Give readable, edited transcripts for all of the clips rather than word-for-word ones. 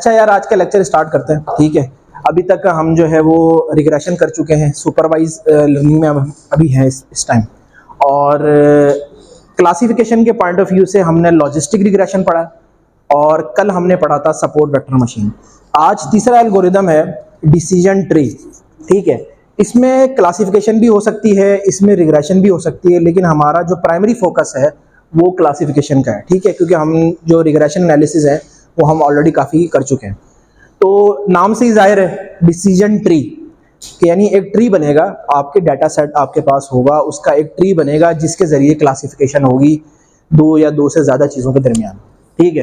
अच्छा यार, आज का लेक्चर स्टार्ट करते हैं, ठीक है। अभी तक हम जो है वो रिग्रेशन कर चुके हैं, सुपरवाइज लर्निंग में हम अभी हैं इस टाइम। और क्लासिफिकेशन के पॉइंट ऑफ व्यू से हमने लॉजिस्टिक रिग्रेशन पढ़ा और कल हमने पढ़ा था सपोर्ट वेक्टर मशीन। आज तीसरा एल्गोरिदम है डिसीजन ट्री, ठीक है। इसमें क्लासिफिकेशन भी हो सकती है, इसमें रिग्रेशन भी हो सकती है, लेकिन हमारा जो प्राइमरी फोकस है वो क्लासिफिकेशन का है, ठीक है, क्योंकि हम जो रिग्रेशन एनालिसिस है वो हम ऑलरेडी काफ़ी कर चुके हैं। तो नाम से ही जाहिर है डिसीजन ट्री, यानी एक ट्री बनेगा, आपके डाटा सेट आपके पास होगा, उसका एक ट्री बनेगा जिसके ज़रिए क्लासिफिकेशन होगी दो या दो से ज़्यादा चीज़ों के दरमियान, ठीक है।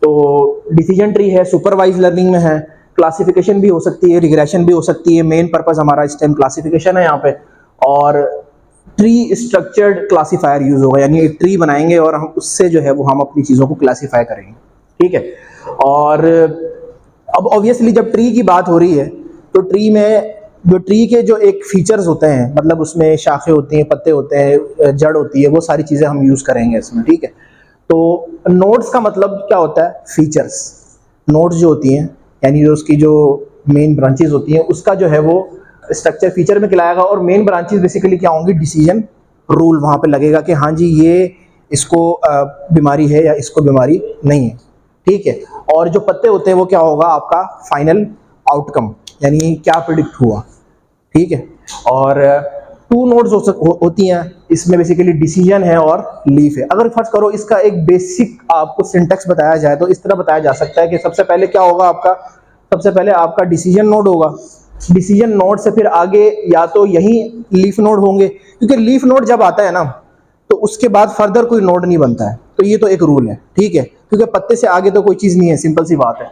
तो डिसीजन ट्री है, सुपरवाइज लर्निंग में है, क्लासिफिकेशन भी हो सकती है, रिग्रेशन भी हो सकती है। मेन पर्पस हमारा इस टाइम क्लासिफिकेशन है यहाँ पे, और ट्री स्ट्रक्चर्ड क्लासीफायर यूज होगा, यानी एक ट्री बनाएंगे और हम उससे जो है वो हम अपनी चीज़ों को क्लासीफाई करेंगे, ठीक है। और अब ऑब्वियसली जब ट्री की बात हो रही है तो ट्री में जो ट्री के जो एक फीचर्स होते हैं, मतलब उसमें शाखें होती हैं, पत्ते होते हैं, जड़ होती है, वो सारी चीज़ें हम यूज़ करेंगे इसमें, ठीक है। तो नोड्स का मतलब क्या होता है? फीचर्स। नोड्स जो होती हैं यानी जो उसकी जो मेन ब्रांचेज होती हैं उसका जो है वो स्ट्रक्चर फीचर में खिलाएगा, और मेन ब्रांचेज बेसिकली क्या होंगी? डिसीजन रूल वहाँ पे लगेगा कि हाँ जी ये इसको बीमारी है या इसको बीमारी नहीं है, ठीक है। और जो पत्ते होते हैं वो क्या होगा? आपका फाइनल आउटकम, यानी क्या प्रिडिक्ट हुआ, ठीक है। और टू नोड्स होती हैं इसमें, बेसिकली डिसीजन है और लीफ है। अगर फर्ज करो इसका एक बेसिक आपको सिंटेक्स बताया जाए तो इस तरह बताया जा सकता है कि सबसे पहले क्या होगा आपका? सबसे पहले आपका डिसीजन नोड होगा, डिसीजन नोड से फिर आगे या तो यही लीफ नोड होंगे, क्योंकि लीफ नोड जब आता है ना तो उसके बाद फर्दर कोई नोड नहीं बनता है, तो ये तो एक रूल है, ठीक है, क्योंकि पत्ते से आगे तो कोई चीज़ नहीं है, सिंपल सी बात है।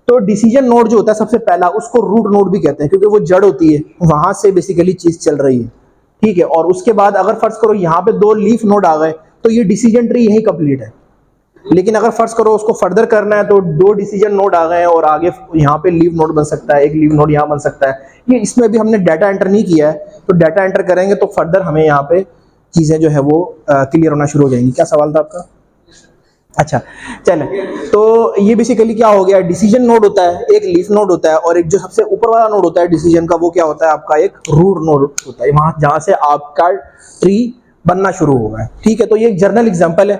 तो डिसीजन नोड जो होता है सबसे पहला, उसको रूट नोड भी कहते हैं, क्योंकि वो जड़ होती है, वहां से बेसिकली चीज चल रही है, ठीक है। और उसके बाद अगर फर्ज करो यहाँ पे दो लीफ नोड आ गए तो ये डिसीजन ट्री यही कंप्लीट है। लेकिन अगर फर्ज करो उसको फर्दर करना है तो दो डिसीजन नोड आ गए हैं और आगे यहाँ पे लीव नोड बन सकता है, एक लीव नोड यहाँ बन सकता है। ये इसमें भी हमने डाटा एंटर नहीं किया है, तो डाटा एंटर करेंगे तो फर्दर हमें यहाँ पे चीजें जो है वो क्लियर होना शुरू हो जाएंगी। क्या सवाल था आपका? अच्छा चले, तो ये बेसिकली क्या हो गया? डिसीजन नोड होता है, एक लीफ नोड होता है, और एक जो सबसे ऊपर वाला नोड होता है डिसीजन का, वो क्या होता है आपका? एक रूट नोड होता है, वहां जहां से आपका ट्री बनना शुरू होगा, ठीक है। तो ये एक जर्नल एग्जांपल है,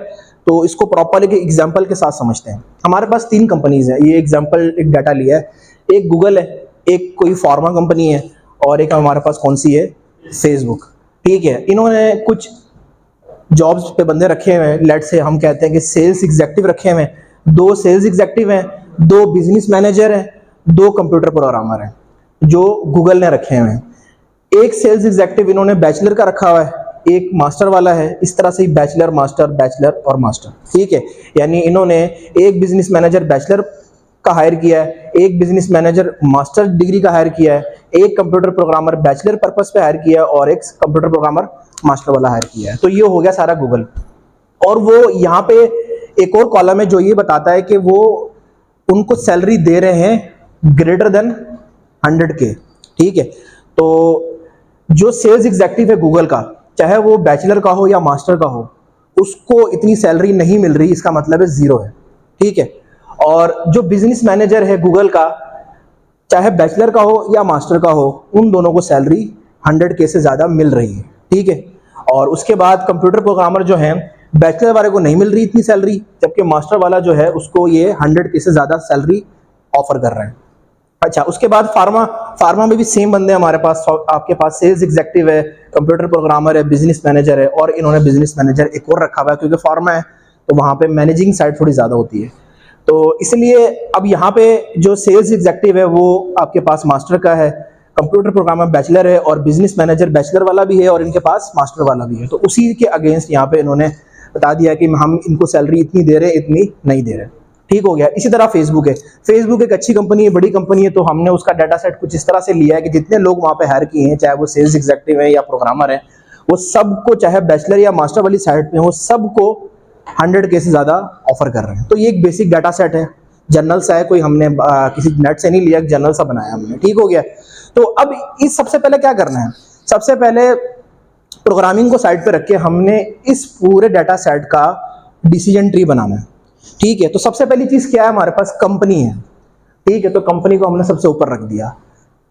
तो इसको प्रॉपर एक एग्जांपल के साथ समझते हैं। हमारे पास तीन कंपनीज है, ये एग्जांपल एक डाटा लिया है, एक गूगल है, एक कोई फार्मा कंपनी है, और एक हमारे पास कौन सी है? फेसबुक, ठीक है। इन्होंने कुछ जॉब्स पे बंदे रखे हुए हैं, लेट से हम कहते हैं कि सेल्स एग्जीक्यूटिव रखे हुए हैं, दो सेल्स एग्जीक्यूटिव हैं, दो बिजनेस मैनेजर हैं, दो कंप्यूटर प्रोग्रामर हैं, जो गूगल ने रखे हुए हैं। एक सेल्स एग्जीक्यूटिव इन्होंने बैचलर का रखा हुआ है, एक मास्टर वाला है, इस तरह से ही बैचलर बैचलर और मास्टर, ठीक है। यानी इन्होंने एक बिजनेस मैनेजर बैचलर का हायर किया है, एक बिजनेस मैनेजर मास्टर डिग्री का हायर किया है, एक कंप्यूटर प्रोग्रामर बैचलर पर्पस पे हायर किया है, और एक कंप्यूटर प्रोग्रामर मास्टर वाला हायर किया है। तो ये हो गया सारा गूगल। और वो यहाँ पे एक और कॉलम है जो ये बताता है कि वो उनको सैलरी दे रहे हैं ग्रेटर देन 100K, ठीक है। तो जो सेल्स एग्जीक्यूटिव है गूगल का, चाहे वो बैचलर का हो या मास्टर का हो, उसको इतनी सैलरी नहीं मिल रही, इसका मतलब है जीरो है, ठीक है। और जो बिजनेस मैनेजर है गूगल का, चाहे बैचलर का हो या मास्टर का हो, उन दोनों को सैलरी 100K से ज्यादा मिल रही है, ठीक है। और उसके बाद कंप्यूटर प्रोग्रामर जो है, बैचलर वाले को नहीं मिल रही इतनी सैलरी, जबकि मास्टर वाला जो है उसको ये 100K से ज्यादा सैलरी ऑफर कर रहे हैं। अच्छा, उसके बाद फार्मा में भी सेम बंदे हमारे पास, आपके पास सेल्स एग्जीक्यूटिव है, कंप्यूटर प्रोग्रामर है, बिजनेस मैनेजर है, और इन्होंने बिजनेस मैनेजर एक और रखा हुआ है, क्योंकि फार्मा है तो वहां पे मैनेजिंग साइड थोड़ी ज्यादा होती है। तो इसलिए अब यहाँ पे जो सेल्स एग्जीक्यूटिव है वो आपके पास मास्टर का है, कंप्यूटर प्रोग्रामर बैचलर है, और बिजनेस मैनेजर बैचलर वाला भी है, और इनके पास मास्टर वाला भी है। तो उसी के अगेंस्ट यहाँ पे इन्होंने बता दिया कि हम इनको सैलरी इतनी दे रहे हैं, इतनी नहीं दे रहे, ठीक हो गया। इसी तरह फेसबुक है, फेसबुक एक अच्छी कंपनी है, बड़ी कंपनी है, तो हमने उसका डाटा सेट कुछ इस तरह से लिया है कि जितने लोग वहाँ पे हायर किए हैं, चाहे वो सेल्स एग्जीक्यूटिव है या प्रोग्रामर है, वो सबको, चाहे बैचलर या मास्टर वाली साइड पे, वो सबको 100K से ज्यादा ऑफर कर रहे हैं। तो ये एक बेसिक डाटा सेट है, जनरल सा है, कोई हमने किसी नेट से नहीं लिया, जनरल सा बनाया हमने, ठीक हो गया। तो अब इस सबसे पहले क्या करना है? सबसे पहले प्रोग्रामिंग को साइड पे रख के हमने इस पूरे डाटा सेट का डिसीजन ट्री बनाना है, ठीक है। तो सबसे पहली चीज क्या है? हमारे पास कंपनी है, ठीक है, तो कंपनी को हमने सबसे ऊपर रख दिया।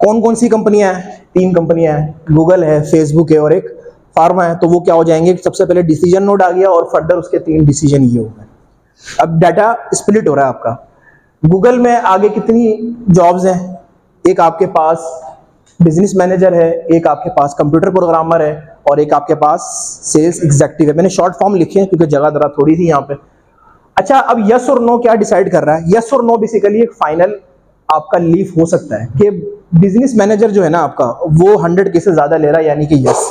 कौन कौन सी कंपनियां हैं? 3 कंपनियां हैं, गूगल है, फेसबुक है और एक फार्मा है। तो वो क्या हो जाएंगे, सबसे पहले डिसीजन नोड आ गया और फर्दर उसके 3 डिसीजन ये हो गए। अब डाटा स्प्लिट हो रहा है आपका। गूगल में आगे कितनी जॉब्स हैं? एक आपके पास बिजनेस मैनेजर है, एक आपके पास कंप्यूटर प्रोग्रामर है और एक आपके पास सेल्स एग्जीक्यूटिव है। मैंने शॉर्ट फॉर्म लिखे हैं क्योंकि जगह जरा थोड़ी थी यहाँ पे। अच्छा, अब यस और नो क्या डिसाइड कर रहा है? यस और नो बेसिकली एक फाइनल आपका लीफ हो सकता है कि बिजनेस मैनेजर जो है ना आपका, वो 100 के से ज्यादा ले रहा है, यानी कि यस,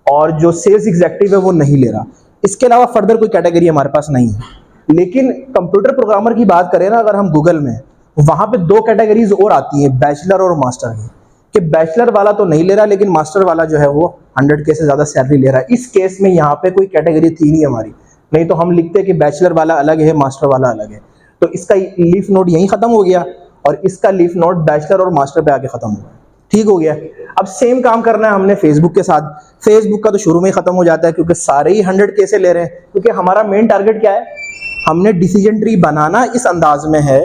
और जो सेल्स एग्जीक्यूटिव है वो नहीं ले रहा। इसके अलावा फर्दर कोई कैटेगरी हमारे पास नहीं है। लेकिन कंप्यूटर प्रोग्रामर की बात करें ना अगर हम गूगल में, वहां पे 2 कैटेगरीज और आती हैं, बैचलर और मास्टर की, कि बैचलर वाला तो नहीं ले रहा लेकिन मास्टर वाला जो है वो 100 के से ज्यादा सैलरी ले रहा है। इस केस में यहाँ पे कोई कैटेगरी थी नहीं हमारी, नहीं तो हम लिखते कि बैचलर वाला अलग है, मास्टर वाला अलग है। तो इसका लीफ नोड यहीं खत्म हो गया और इसका लीफ नोड बैचलर और मास्टर पे आके खत्म हो गया। ठीक हो गया। अब सेम काम करना है हमने फेसबुक के साथ। फेसबुक का तो शुरू में ही खत्म हो जाता है क्योंकि सारे ही 100 के से ले रहे हैं, क्योंकि हमारा मेन टारगेट क्या है, हमने डिसीजन ट्री बनाना इस अंदाज में है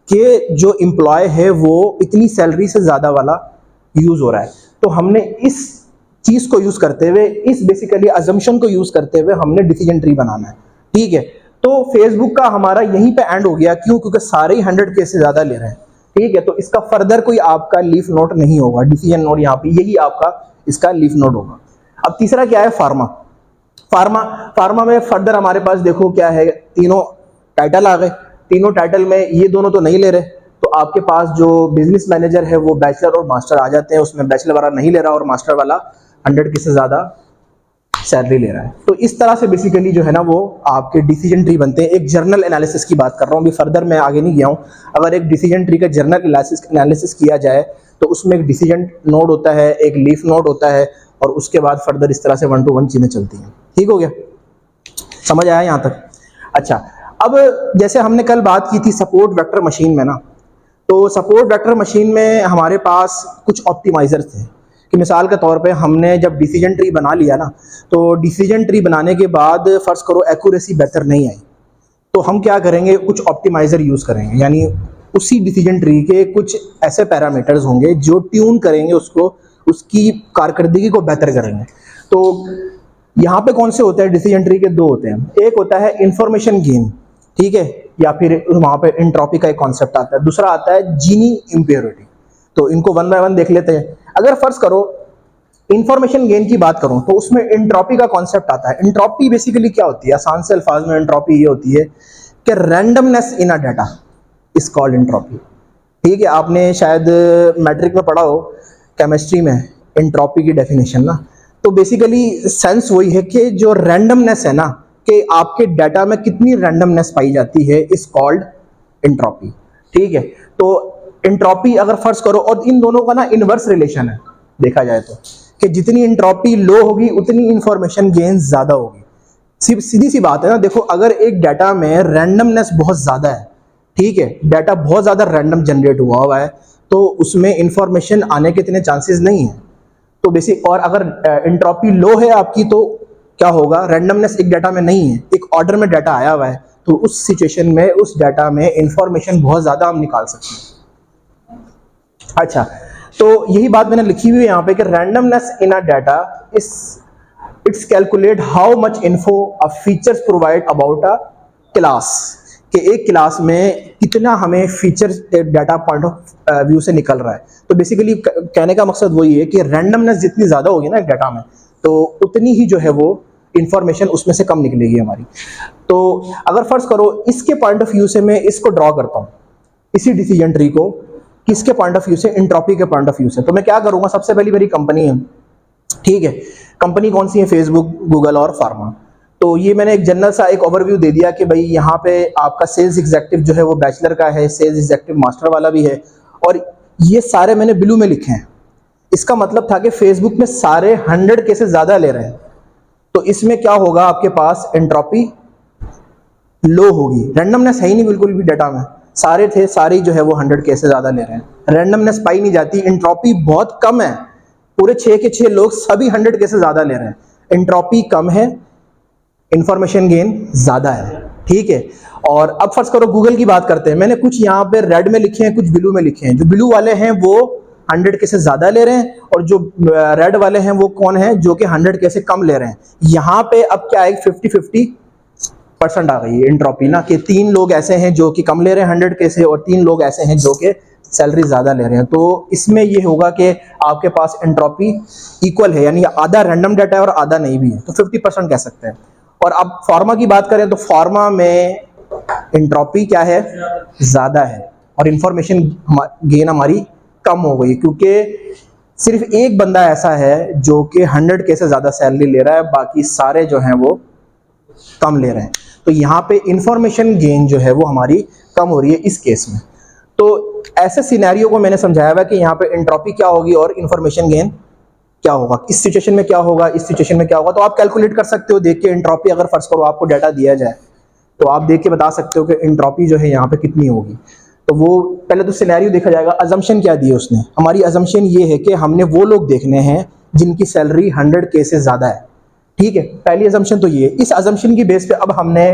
कि जो एम्प्लॉय है वो इतनी सैलरी से ज्यादा वाला यूज हो रहा है। तो हमने इस चीज को यूज करते हुए, इस बेसिकली अजम्पशन को यूज करते हुए हमने डिसीजन ट्री बनाना है। ठीक है, तो फेसबुक का हमारा यहीं पे एंड हो गया। क्यों? क्योंकि सारे ही 100 के से ज्यादा ले रहे हैं। ठीक है, तो इसका फर्दर कोई आपका लीफ नोड नहीं होगा, डिसीजन नोड यहाँ पे यही आपका इसका लीफ नोड होगा। अब तीसरा क्या है? फार्मा। फार्मा में फर्दर हमारे पास देखो क्या है, तीनों टाइटल आ गए। तीनों टाइटल में ये दोनों तो नहीं ले रहे, तो आपके पास जो बिजनेस मैनेजर है वो बैचलर और मास्टर आ जाते हैं। उसमें बैचलर वाला नहीं ले रहा और मास्टर वाला 100 के से ज्यादा सैलरी ले रहा है। तो इस तरह से बेसिकली जो है ना वो आपके डिसीजन ट्री बनते हैं। एक जर्नल एनालिसिस की बात कर रहा हूँ, अभी फर्दर मैं आगे नहीं गया हूँ। अगर एक डिसीजन ट्री का जर्नल एनालिसिस किया जाए तो उसमें एक डिसीजन नोड होता है, एक लीफ नोड होता है और उसके बाद फर्दर इस तरह से 1 to 1 चीजें चलती हैं। ठीक हो गया, समझ आया यहाँ तक? अच्छा, अब जैसे हमने कल बात की थी सपोर्ट वेक्टर मशीन में ना, तो सपोर्ट वेक्टर मशीन में हमारे पास कुछ ऑप्टिमाइजर थे कि मिसाल के तौर पे हमने जब डिसीजन ट्री बना लिया ना, तो डिसीजन ट्री बनाने के बाद फर्ज करो एक्यूरेसी बेहतर नहीं आई, तो हम क्या करेंगे, कुछ ऑप्टिमाइजर यूज करेंगे। यानी उसी डिसीजन ट्री के कुछ ऐसे पैरामीटर्स होंगे जो ट्यून करेंगे उसको, उसकी कारकर्दगी को बेहतर करेंगे। तो यहाँ पे कौन से होते हैं? डिसीजन ट्री के 2 होते हैं। एक होता है इंफॉर्मेशन गेन, ठीक है, या फिर वहां पे एंट्रोपी का एक कॉन्सेप्ट आता है। दूसरा आता है जीनी इम्प्योरिटी। तो इनको 1 by 1 देख लेते हैं। अगर फर्ज करो इंफॉर्मेशन गेन की बात करूं तो उसमें एंट्रोपी का कॉन्सेप्ट आता है। एंट्रोपी बेसिकली क्या होती है? आसान से अल्फाज में एंट्रोपी ये होती है कि randomness in a data is called entropy. ठीक है, आपने शायद मैट्रिक में पढ़ा हो केमिस्ट्री में एंट्रोपी की डेफिनेशन ना, तो बेसिकली सेंस वही है कि जो रैंडमनेस है ना, कि आपके डाटा में कितनी रैंडमनेस पाई जाती है, इज कॉल्ड एंट्रोपी। ठीक है, तो एंट्रोपी अगर फर्ज करो, और इन दोनों का ना इनवर्स रिलेशन है देखा जाए तो, कि जितनी एंट्रोपी लो होगी उतनी इंफॉर्मेशन गेन ज्यादा होगी। सीधी सी बात है ना। देखो, अगर एक डाटा में रैंडमनेस बहुत ज्यादा है, ठीक है, डाटा बहुत ज्यादा रैंडम जनरेट हुआ है, तो उसमें इंफॉर्मेशन आने के इतने चांसेस नहीं है। तो बेसिक, और अगर एंट्रोपी लो है आपकी तो क्या होगा, रैंडमनेस एक डाटा में नहीं है, एक ऑर्डर में डाटा आया हुआ है, तो उस सिचुएशन में उस डाटा में इंफॉर्मेशन बहुत ज्यादा हम निकाल सकते हैं। अच्छा, तो यही बात मैंने लिखी हुई है यहाँ पे कि randomness in a data is it's calculate how much info a features provide about a class, कि एक क्लास में कितना हमें features data point of view से निकल रहा है। तो बेसिकली कहने का मकसद वही है कि रैंडमनेस जितनी ज्यादा होगी ना एक डाटा में, तो उतनी ही जो है वो इंफॉर्मेशन उसमें से कम निकलेगी हमारी। तो अगर फर्ज करो इसके पॉइंट ऑफ व्यू से मैं इसको ड्रॉ करता हूँ, इसी डिसीजन ट्री को, किसके पॉइंट ऑफ व्यू से? एंट्रोपी के पॉइंट ऑफ व्यू से। तो मैं क्या करूंगा, सबसे पहली मेरी कंपनी है, ठीक है, कंपनी कौन सी है? फेसबुक, गूगल और फार्मा। तो ये मैंने एक जनरल सा एक ओवरव्यू दे दिया कि भाई यहाँ पे आपका सेल्स एग्जीक्यूटिव जो है वो बैचलर का है, सेल्स एग्जीक्यूटिव मास्टर वाला भी है, और ये सारे मैंने ब्लू में लिखे हैं। इसका मतलब था कि फेसबुक में सारे 100 के से ज्यादा ले रहे हैं, तो इसमें क्या होगा, आपके पास एंट्रोपी लो होगी, रैंडमनेस है ही नहीं बिल्कुल भी डाटा में, सारे थे, सारे जो है वो 100 के से ज्यादा ले रहे हैं, रैंडमनेस पाई नहीं जाती, एंट्रोपी बहुत कम है, पूरे 6 के 6 लोग सभी 100 के से ज्यादा ले रहे हैं, एंट्रोपी कम है, इंफॉर्मेशन गेन ज्यादा है। ठीक है, और अब फर्ज करो गूगल की बात करते हैं, मैंने कुछ यहाँ पे रेड में लिखे हैं, कुछ ब्लू में लिखे हैं। जो ब्लू वाले हैं वो 100 के से ज्यादा ले रहे हैं, और जो रेड वाले हैं वो कौन है, जो कि 100 के से कम ले रहे हैं। यहाँ पे अब क्या है, 50-50% आ गई है एंट्रोपी ना, कि 3 लोग ऐसे हैं जो कि कम ले रहे हैं 100 के से, और 3 लोग ऐसे हैं जो कि सैलरी ज्यादा ले रहे हैं। तो इसमें ये होगा कि आपके पास एंट्रोपी इक्वल है, यानी आधा रैंडम डाटा है और आधा नहीं भी है, तो 50% कह सकते हैं। और अब फार्मा की बात करें तो फार्मा में एंट्रोपी क्या है, ज्यादा है, और इंफॉर्मेशन गेन हमारी कम हो गई, क्योंकि सिर्फ एक बंदा ऐसा है जो कि 100 के से ज्यादा सैलरी ले रहा है, बाकी सारे जो हैं वो कम ले रहे हैं। तो यहाँ पे इंफॉर्मेशन गेन जो है वो हमारी कम हो रही है इस केस में। तो ऐसे सिनेरियो को मैंने समझाया हुआ कि यहाँ पे एंट्रोपी क्या होगी और इंफॉर्मेशन गेन क्या होगा, इस सिचुएशन में क्या होगा, इस सिचुएशन में क्या होगा। तो आप कैलकुलेट कर सकते हो देख के एंट्रोपी, अगर फर्ज करो आपको डाटा दिया जाए तो आप देख के बता सकते हो कि एंट्रोपी जो है यहाँ पे कितनी होगी। तो वो पहले तो सिनेरियो देखा जाएगा, अजम्पशन क्या दी है उसने। हमारी अजम्पशन ये है कि हमने वो लोग देखने हैं जिनकी सैलरी 100 के से ज्यादा है, ठीक है, पहली अजम्पशन तो ये है। इस अजम्पशन की बेस पे अब हमने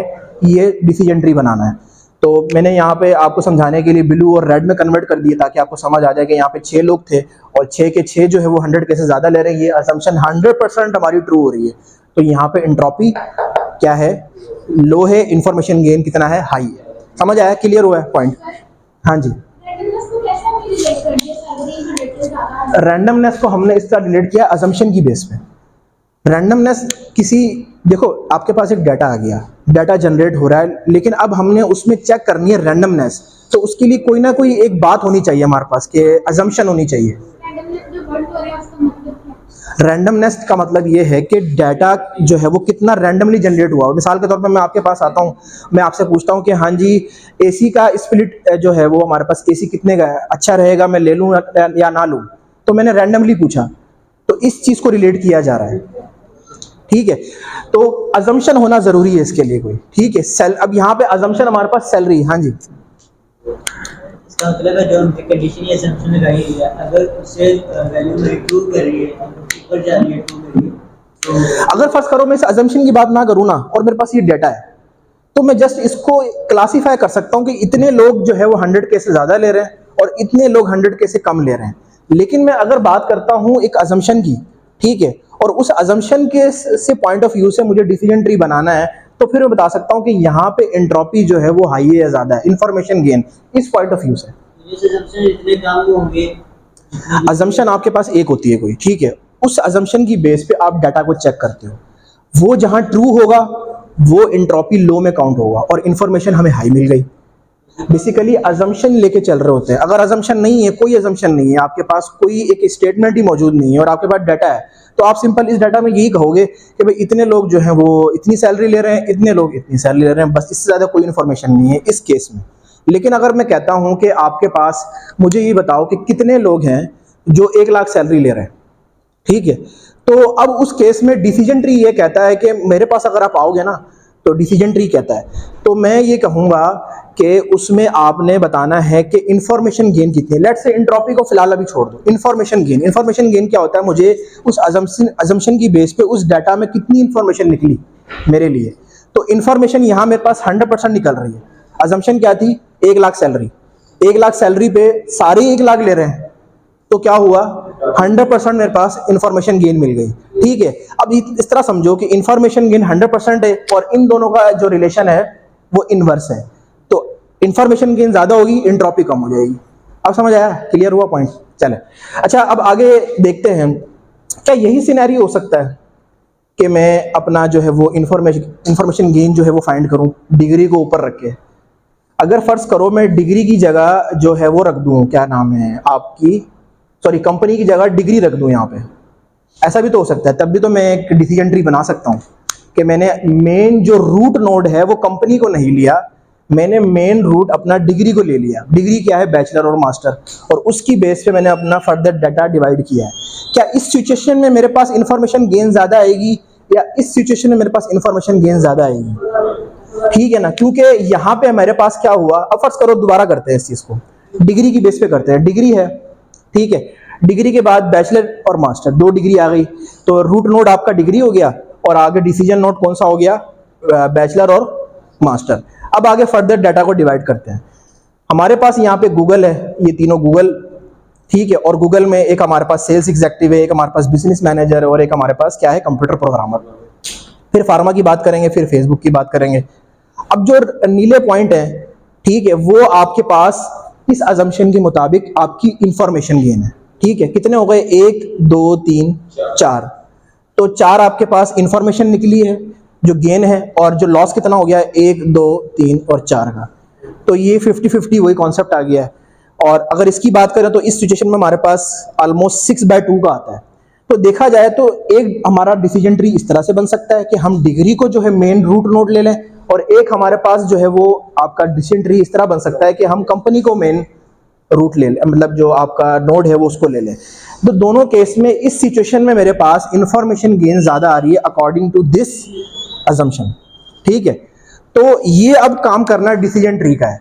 ये डिसीजन ट्री बनाना है। तो मैंने यहाँ पे आपको समझाने के लिए ब्लू और रेड में कन्वर्ट कर दिया ताकि आपको समझ आ जाए कि यहाँ पे 6 लोग थे और 6 के 6 जो है वो 100 के से ज्यादा ले रहे हैं। ये अजम्पशन 100% हमारी ट्रू हो रही है। तो यहाँ पे एंट्रोपी क्या है, लो है, इंफॉर्मेशन गेन कितना है, हाई है। समझ आया, क्लियर हुआ है पॉइंट? हाँ जी। रैंडमनेस को हमने इस तरह रिलेट किया अजम्पशन की बेस पे। रैंडमनेस किसी, देखो आपके पास एक डाटा आ गया, डाटा जनरेट हो रहा है, लेकिन अब हमने उसमें चेक करनी है रैंडमनेस। तो उसके लिए कोई ना कोई एक बात होनी चाहिए हमारे पास, कि अजम्पशन होनी चाहिए। रैंडमनेस का मतलब ये है कि डाटा जो है वो कितना रैंडमली जनरेट हुआ। मिसाल के तौर पर मैं आपके पास आता हूँ, मैं आपसे पूछता हूँ कि हाँ जी एसी का स्प्लिट जो है वो हमारे पास एसी कितने का है, अच्छा रहेगा मैं ले लूँ या ना लूँ। तो मैंने रैंडमली पूछा, तो इस चीज को रिलेट किया जा रहा है, ठीक है। तो अजम्पशन होना जरूरी है इसके लिए कोई, ठीक है। अब यहाँ पे अजम्पशन हमारे पास सैलरी, हाँ जी। इसका मतलब है जो हमने कंडीशन या असम्पशन लगाई है, अगर उसे वैल्यू में ट्रू कर रही है, ऊपर जा रही है, ट्रू कर रही है, तो अगर फर्स्ट करो मैं इस अजम्पशन की बात ना करूँ ना, और मेरे पास ये डाटा है, तो मैं जस्ट इसको क्लासीफाई कर सकता हूँ कि इतने लोग जो है वो 100 के से ज्यादा ले रहे हैं और इतने लोग 100 के से कम ले रहे हैं। लेकिन मैं अगर बात करता हूँ एक अजम्पशन की, ठीक है, और उस अजम्पशन के से पॉइंट ऑफ व्यू से मुझे डिसीजन ट्री बनाना है, तो फिर मैं बता सकता हूँ कि यहाँ पे एंट्रोपी जो है वो हाई है या ज्यादा है, इंफॉर्मेशन गेन इस पॉइंट ऑफ व्यू से। इतने काम होंगे, अजम्पशन आपके पास एक होती है कोई, ठीक है, उस अजम्पशन की बेस पे आप डाटा को चेक करते हो, वो जहां ट्रू होगा वो एंट्रोपी लो में काउंट होगा और इंफॉर्मेशन हमें हाई मिल गई। बेसिकली अजम्पशन लेके चल रहे होते हैं। अगर अजम्पशन नहीं है, कोई अजम्पशन नहीं है, आपके पास कोई एक स्टेटमेंट ही मौजूद नहीं है और आपके पास डाटा है, तो आप सिंपल इस डाटा में यही कहोगे कि भाई इतने लोग जो हैं वो इतनी सैलरी ले रहे हैं, इतने लोग इतनी सैलरी ले रहे हैं, बस इससे ज्यादा कोई इन्फॉर्मेशन नहीं है इस केस में। लेकिन अगर मैं कहता हूं कि आपके पास, मुझे ये बताओ कि कितने लोग हैं जो 1 लाख सैलरी ले रहे हैं, ठीक है, तो अब उस केस में डिसीजन ट्री ये कहता है कि मेरे पास अगर आप आओगे ना, तो डिसीजन ट्री कहता है, तो मैं ये कहूंगा कि उसमें आपने बताना है कि इंफॉर्मेशन गेन कितनी है। लेट्स से एंट्रोपी को फिलहाल अभी छोड़ दो, इंफॉर्मेशन गेन क्या होता है, मुझे उस अजम्पशन की बेस पे उस डाटा में कितनी इंफॉर्मेशन निकली मेरे लिए। तो इंफॉर्मेशन यहाँ मेरे पास 100% निकल रही है। अजम्पशन क्या थी, 1 लाख सैलरी, 1 लाख सैलरी पे सारे 1 लाख ले रहे हैं, तो क्या हुआ, 100% मेरे पास इंफॉर्मेशन गेन मिल गई, ठीक है। अब इस तरह समझो कि इंफॉर्मेशन गेन 100% है और इन दोनों का जो रिलेशन है वो इनवर्स है। तो इंफॉर्मेशन गेन ज्यादा होगी, एंट्रोपी कम हो जाएगी। अब समझ आया, क्लियर हुआ पॉइंट? चले अच्छा, अब आगे देखते हैं, क्या यही सिनेरियो हो सकता है कि मैं अपना जो है वो इंफॉर्मेशन गेन जो है वो फाइंड करूं डिग्री को ऊपर रख के। अगर फर्ज करो मैं डिग्री की जगह जो है वो रख दूं, क्या नाम है आपकी, सॉरी कंपनी की जगह डिग्री रख दूं यहाँ पे, ऐसा भी तो हो सकता है। तब भी तो मैं एक डिसीजन ट्री बना सकता हूँ कि मैंने मेन जो रूट नोड है वो कंपनी को नहीं लिया, मैंने मेन रूट अपना डिग्री को ले लिया। डिग्री क्या है, बैचलर और मास्टर, और उसकी बेस पे मैंने अपना फर्दर डाटा डिवाइड किया है। क्या इस सिचुएशन में मेरे पास इंफॉर्मेशन गेन ज्यादा आएगी या इस सिचुएशन में मेरे पास इंफॉर्मेशन गेन ज्यादा आएगी? ठीक है ना, क्योंकि यहाँ पे मेरे पास क्या हुआ, अब फर्ज करो दोबारा करते हैं इस चीज को, डिग्री की बेस पे करते हैं। डिग्री है, ठीक है, डिग्री के बाद बैचलर और मास्टर, 2 डिग्री आ गई, तो रूट नोड आपका डिग्री हो गया और आगे डिसीजन नोड कौन सा हो गया, बैचलर और मास्टर। अब आगे फर्दर डाटा को डिवाइड करते हैं। हमारे पास यहाँ पे गूगल है, ये तीनों गूगल, ठीक है, और गूगल में एक हमारे पास सेल्स एग्जेक्टिव है, एक हमारे पास बिजनेस मैनेजर है, और एक हमारे पास क्या है, कंप्यूटर प्रोग्रामर। फिर फार्मा की बात करेंगे, फिर फेसबुक की बात करेंगे। अब जो नीले पॉइंट है, ठीक है, वो आपके पास इस अजम्पशन के मुताबिक आपकी इंफॉर्मेशन गेन है, ठीक है। कितने हो गए, 1 2 3 4, तो 4 आपके पास इंफॉर्मेशन निकली है जो गेन है, और जो लॉस कितना हो गया है, 1 2 3 और 4 का। तो ये 50-50 वही कॉन्सेप्ट आ गया है। और अगर इसकी बात करें तो इस सिचुएशन में हमारे पास ऑलमोस्ट 6/2 का आता है। तो देखा जाए तो एक हमारा डिसीजन ट्री इस तरह से बन सकता है कि हम डिग्री को जो है मेन रूट नोड ले लें, और एक हमारे पास जो है वो आपका डिसीजन ट्री इस तरह बन सकता है कि हम कंपनी को मेन रूट ले लें, मतलब जो आपका नोड है वो उसको ले लें। तो दोनों केस में इस सिचुएशन में मेरे पास इंफॉर्मेशन गेन ज़्यादा आ रही है अकॉर्डिंग टू दिस अजम्पशन, ठीक है। तो ये अब काम करना डिसीजन ट्री का है।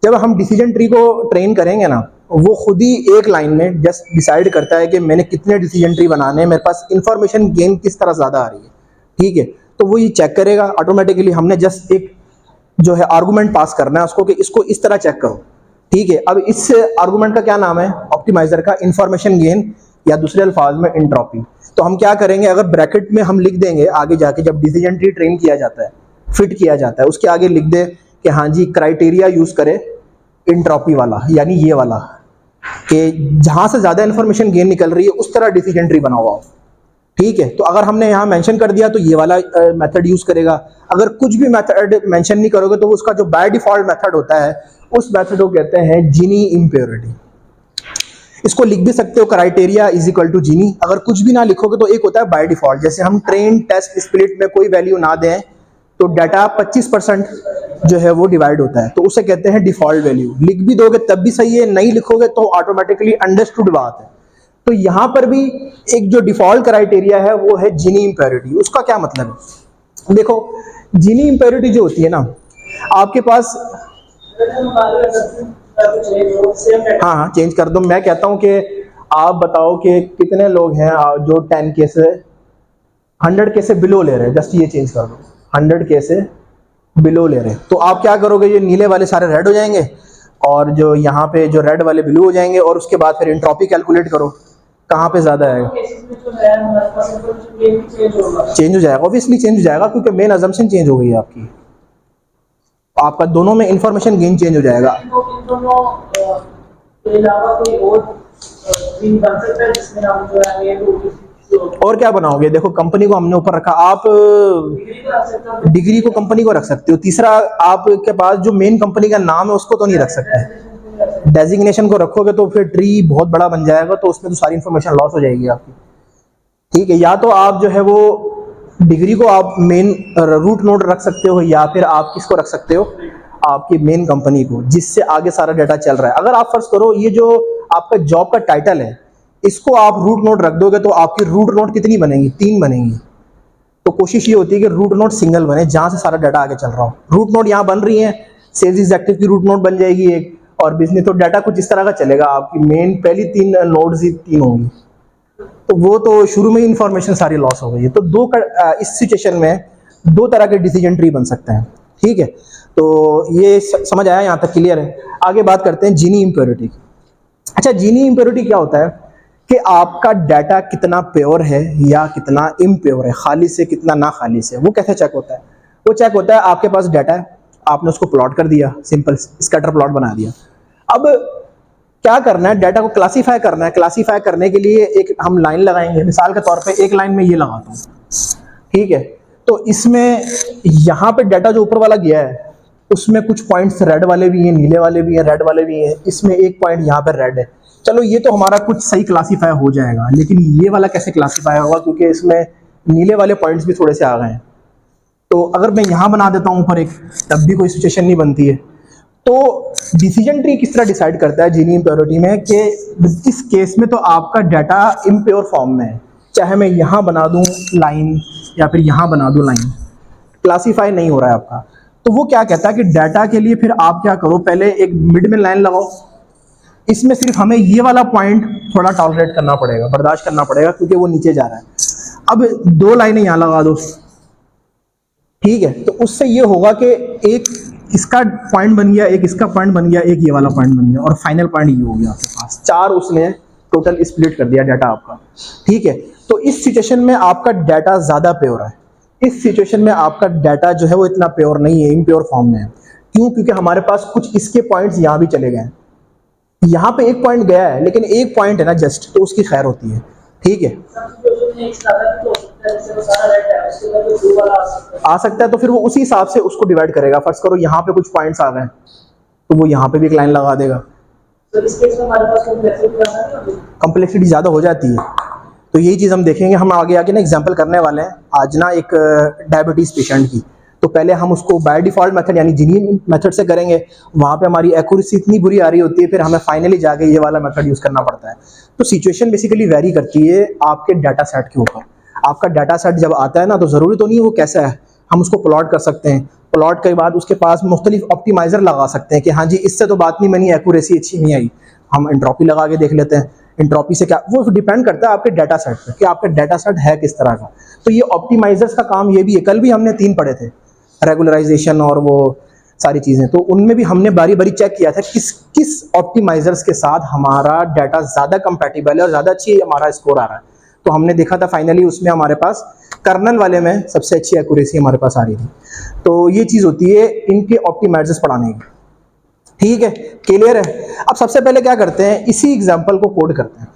जब हम डिसीजन ट्री को ट्रेन करेंगे ना, वो खुद ही एक लाइन में जस्ट डिसाइड करता है कि मैंने कितने डिसीजन ट्री बनाने हैं, मेरे पास इंफॉर्मेशन गेन किस तरह ज़्यादा आ रही है, ठीक है। तो वो ये चेक करेगा ऑटोमेटिकली। हमने जस्ट एक जो है आर्गूमेंट पास करना है उसको कि इसको इस तरह चेक करो, ठीक है। अब इस आर्गूमेंट का क्या नाम है, ऑप्टिमाइजर का इंफॉर्मेशन गेन, या दूसरे अल्फाज में एंट्रोपी। तो हम क्या करेंगे, अगर ब्रैकेट में हम लिख देंगे आगे जाके, जब डिसीजन ट्री ट्रेन किया जाता है, फिट किया जाता है, उसके आगे लिख दे कि हाँ जी क्राइटेरिया यूज करे एंट्रोपी वाला, यानी ये वाला, कि जहां से ज्यादा इंफॉर्मेशन गेन निकल रही है उस तरह डिसीजन ट्री बना हुआ, ठीक है। तो अगर हमने यहाँ मेंशन कर दिया तो ये वाला मेथड यूज करेगा। अगर कुछ भी मेथड मेंशन नहीं करोगे तो उसका जो बाय डिफॉल्ट मेथड होता है उस मेथड को कहते हैं जीनी इम्प्योरिटी। इसको लिख भी सकते हो क्राइटेरिया इज इक्वल टू जीनी। अगर कुछ भी ना लिखोगे तो एक होता है बाय डिफॉल्ट, जैसे हम ट्रेन टेस्ट स्प्लिट में कोई वैल्यू ना दें तो डाटा 25% जो है वो डिवाइड होता है, तो उसे कहते हैं डिफॉल्ट वैल्यू। लिख भी दोगे तब भी सही है, नहीं लिखोगे तो ऑटोमेटिकली अंडरस्टूड बात है। तो यहाँ पर भी एक जो डिफॉल्ट क्राइटेरिया है वो है जीनी इम्प्योरिटी। उसका क्या मतलब है, देखो जीनी इम्प्योरिटी जो होती है ना, आपके पास, हाँ चेंज कर दो। मैं कहता हूँ कि आप बताओ कि कितने लोग हैं जो 10K से 100K से बिलो ले रहे हैं, जस्ट ये चेंज कर दो, 100K से बिलो ले रहे हैं। तो आप क्या करोगे, ये नीले वाले सारे रेड हो जाएंगे और जो यहाँ पे जो रेड वाले ब्लू हो जाएंगे, और उसके बाद फिर एंट्रोपी कैलकुलेट करो कहाँ पे ज्यादा आएगा, चेंज हो जाएगा, ऑब्वियसली चेंज हो जाएगा क्योंकि मेन अजम्पशन चेंज हो गई है आपकी। आपका दोनों में इंफॉर्मेशन गेन चेंज हो जाएगा। और क्या बनाओगे, देखो कंपनी को हमने ऊपर रखा, आप डिग्री को कंपनी को रख सकते हो। तीसरा, आपके पास जो मेन कंपनी का नाम है उसको तो नहीं रख सकते। डेजिग्नेशन को रखोगे तो फिर ट्री बहुत बड़ा बन जाएगा, तो उसमें तो सारी इंफॉर्मेशन लॉस हो जाएगी आपकी, ठीक है। या तो आप जो है वो डिग्री को आप मेन रूट नोड रख सकते हो, या फिर आप किसको रख सकते हो, आपकी मेन कंपनी को, जिससे आगे सारा डाटा चल रहा है। अगर आप फर्ज करो ये जो आपका जॉब का टाइटल है इसको आप रूट नोड रख दोगे तो आपकी रूट नोड कितनी बनेंगी, 3 बनेंगी। तो कोशिश ये होती है कि रूट नोड सिंगल बने जहां से सारा डाटा आगे चल रहा हो। रूट नोड यहाँ बन रही है, सेल्स एग्जेक्टिव की रूट नोड बन जाएगी एक, और बिजनेस, तो डाटा कुछ इस तरह का चलेगा। आपकी मेन पहली 3 नोड्स ही 3 होंगी, तो वो तो शुरू में ही इंफॉर्मेशन सारी लॉस हो गई है। तो इस सिचुएशन में 2 तरह के डिसीजन ट्री बन सकते हैं, ठीक है। तो ये समझ आया, यहाँ तक क्लियर है। आगे बात करते हैं जीनी इम्प्योरिटी। अच्छा, जीनी इम्प्योरिटी क्या होता है कि आपका डाटा कितना प्योर है या कितना इम्प्योर है, खाली से कितना ना खाली से। वो कैसे चेक होता है, वो चेक होता है आपके पास डाटा है, आपने उसको प्लॉट कर दिया, सिंपल स्कैटर प्लॉट बना दिया। अब क्या करना है, डाटा को क्लासीफाई करना है। क्लासीफाई करने के लिए एक हम लाइन लगाएंगे, मिसाल के तौर पे एक लाइन में ये लगाता हूँ, ठीक है। तो इसमें यहाँ पे डाटा जो ऊपर वाला गया है उसमें कुछ पॉइंट्स रेड वाले भी हैं, नीले वाले भी हैं, रेड वाले भी हैं, इसमें एक पॉइंट यहाँ पर रेड है। चलो ये तो हमारा कुछ सही क्लासीफाई हो जाएगा, लेकिन ये वाला कैसे क्लासीफाई होगा, क्योंकि इसमें नीले वाले पॉइंट्स भी थोड़े से आ गए हैं। तो अगर मैं यहाँ बना देता हूँ ऊपर एक, तब भी कोई सिचुएशन नहीं बनती है। तो डिसीजन ट्री किस तरह डिसाइड करता है जीनी इम्प्योरिटी में, कि इस केस में तो आपका डाटा इम्प्योर फॉर्म में है, चाहे मैं यहाँ बना दूँ लाइन या फिर यहाँ बना दूँ लाइन, क्लासीफाई नहीं हो रहा है आपका। तो वो क्या कहता है कि डाटा के लिए फिर आप क्या करो, पहले एक मिड में लाइन लगाओ, इसमें सिर्फ हमें ये वाला पॉइंट थोड़ा टॉलरेट करना पड़ेगा, बर्दाश्त करना पड़ेगा, क्योंकि वो नीचे जा रहा है। अब 2 लाइनें यहाँ लगा दो, ठीक है, तो उससे ये होगा कि एक इसका पॉइंट बन गया, एक इसका पॉइंट बन गया, एक ये वाला पॉइंट बन गया, और फाइनल पॉइंट ये हो गया आपके पास। 4 उसने टोटल स्प्लिट कर दिया डाटा आपका। ठीक है, तो इस सिचुएशन में आपका डाटा ज़्यादा प्योर है। इस सिचुएशन में आपका डाटा जो है वो इतना प्योर नहीं है, इम्प्योर फॉर्म में है। क्यों? क्योंकि हमारे पास कुछ इसके पॉइंट्स यहाँ भी चले गए हैं, यहाँ पे एक पॉइंट गया है, लेकिन एक पॉइंट है ना जस्ट, तो उसकी खैर होती है। ठीक है, आ सकता है, तो फिर वो उसी हिसाब से उसको डिवाइड करेगा। फर्ज करो यहाँ पे कुछ पॉइंट्स आ गए, तो वो यहाँ पे भी एक लाइन लगा देगा। कॉम्प्लेक्सिटी ज़्यादा हो जाती है, तो यही चीज़ हम देखेंगे। हम आगे आके ना एग्जांपल करने वाले हैं आज ना एक डायबिटीज़ पेशेंट की। तो पहले हम उसको बाय डिफ़ॉल्ट मेथड यानी जीनी मेथड से करेंगे, वहाँ पे हमारी एक्यूरेसी इतनी बुरी आ रही होती है, फिर हमें फाइनली जाके ये वाला मेथड यूज़ करना पड़ता है। तो सिचुएशन बेसिकली वेरी करती है आपके डाटा सेट के ऊपर। आपका डाटा सेट जब आता है ना, तो ज़रूरी तो नहीं है वो कैसा है, हम उसको प्लॉट कर सकते हैं। प्लॉट के बाद उसके पास मुख्तलिफ ऑप्टिमाइज़र लगा सकते हैं कि हाँ जी इससे तो बात नहीं बनी, एक्यूरेसी अच्छी नहीं आई, हम एंट्रोपी लगा के देख लेते हैं। एंट्रोपी से क्या, वो डिपेंड करता है आपके डाटा सेट पे कि आपका डाटा सेट है किस तरह का। तो ये ऑप्टिमाइजर्स का काम ये भी है। कल भी हमने 3 पढ़े थे, रेगुलराइजेशन और वो सारी चीज़ें, तो उनमें भी हमने बारी बारी चेक किया था किस किस ऑप्टिमाइजर्स के साथ हमारा डाटा ज़्यादा कंपैटिबल है और ज़्यादा अच्छी हमारा स्कोर आ रहा है। तो हमने देखा था फाइनली उसमें हमारे पास कर्नल वाले में सबसे अच्छी एक्यूरेसी हमारे पास आ रही थी। तो ये चीज़ होती है इनके ऑप्टिमाइजर्स पढ़ाने की। ठीक है, क्लियर है। अब सबसे पहले क्या करते हैं, इसी एग्जांपल को कोड करते हैं,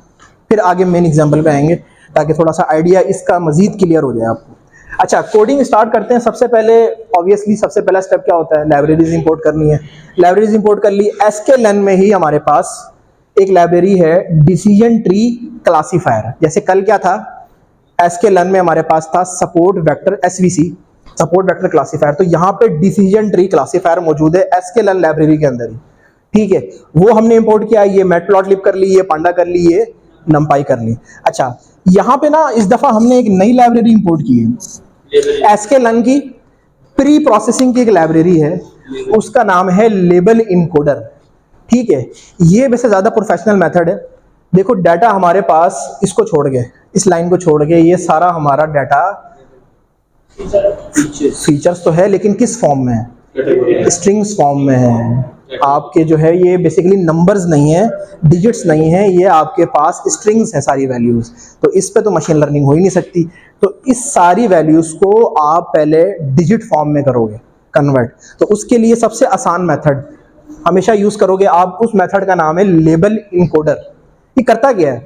फिर आगे मेन एग्जांपल पे आएंगे ताकि थोड़ा सा आइडिया इसका मजीद क्लियर हो जाए आपको। अच्छा, कोडिंग स्टार्ट करते हैं। सबसे पहले ऑब्वियसली सबसे पहला स्टेप क्या होता है, लाइब्रेरीज इंपोर्ट करनी है। लाइब्रेरीज इंपोर्ट कर ली। sklearn में ही हमारे पास एक लाइब्रेरी है डिसीजन ट्री क्लासीफायर। जैसे कल क्या था, sklearn में हमारे पास था support vector SVC, support vector classifier. तो यहाँ पे डिसीजन ट्री क्लासीफायर मौजूद है sklearn लाइब्रेरी के अंदर ही। ठीक है, वो हमने इंपोर्ट किया। ये मैटप्लॉटलिब कर ली, ये पांडा कर ली, ये numpy कर ली। अच्छा, यहाँ पे ना इस दफा हमने एक नई लाइब्रेरी इंपोर्ट की है, sklearn की प्री प्रोसेसिंग की एक लाइब्रेरी है, उसका नाम है लेबल इनकोडर। ठीक है, ये वैसे ज्यादा प्रोफेशनल मेथड है। देखो डाटा हमारे पास, इसको छोड़ के, इस लाइन को छोड़ के, ये सारा हमारा डाटा फीचर्स तो है, लेकिन किस फॉर्म में है, स्ट्रिंग्स फॉर्म में है। आपके जो है ये बेसिकली नंबर्स नहीं है, डिजिट्स नहीं है, ये आपके पास स्ट्रिंग्स है सारी वैल्यूज। तो इस पे तो मशीन लर्निंग हो ही नहीं सकती। तो इस सारी वैल्यूज को आप पहले डिजिट फॉर्म में करोगे कन्वर्ट। तो उसके लिए सबसे आसान मेथड हमेशा यूज करोगे आप, उस मेथड का नाम है लेबल इनकोडर। ये करता क्या है,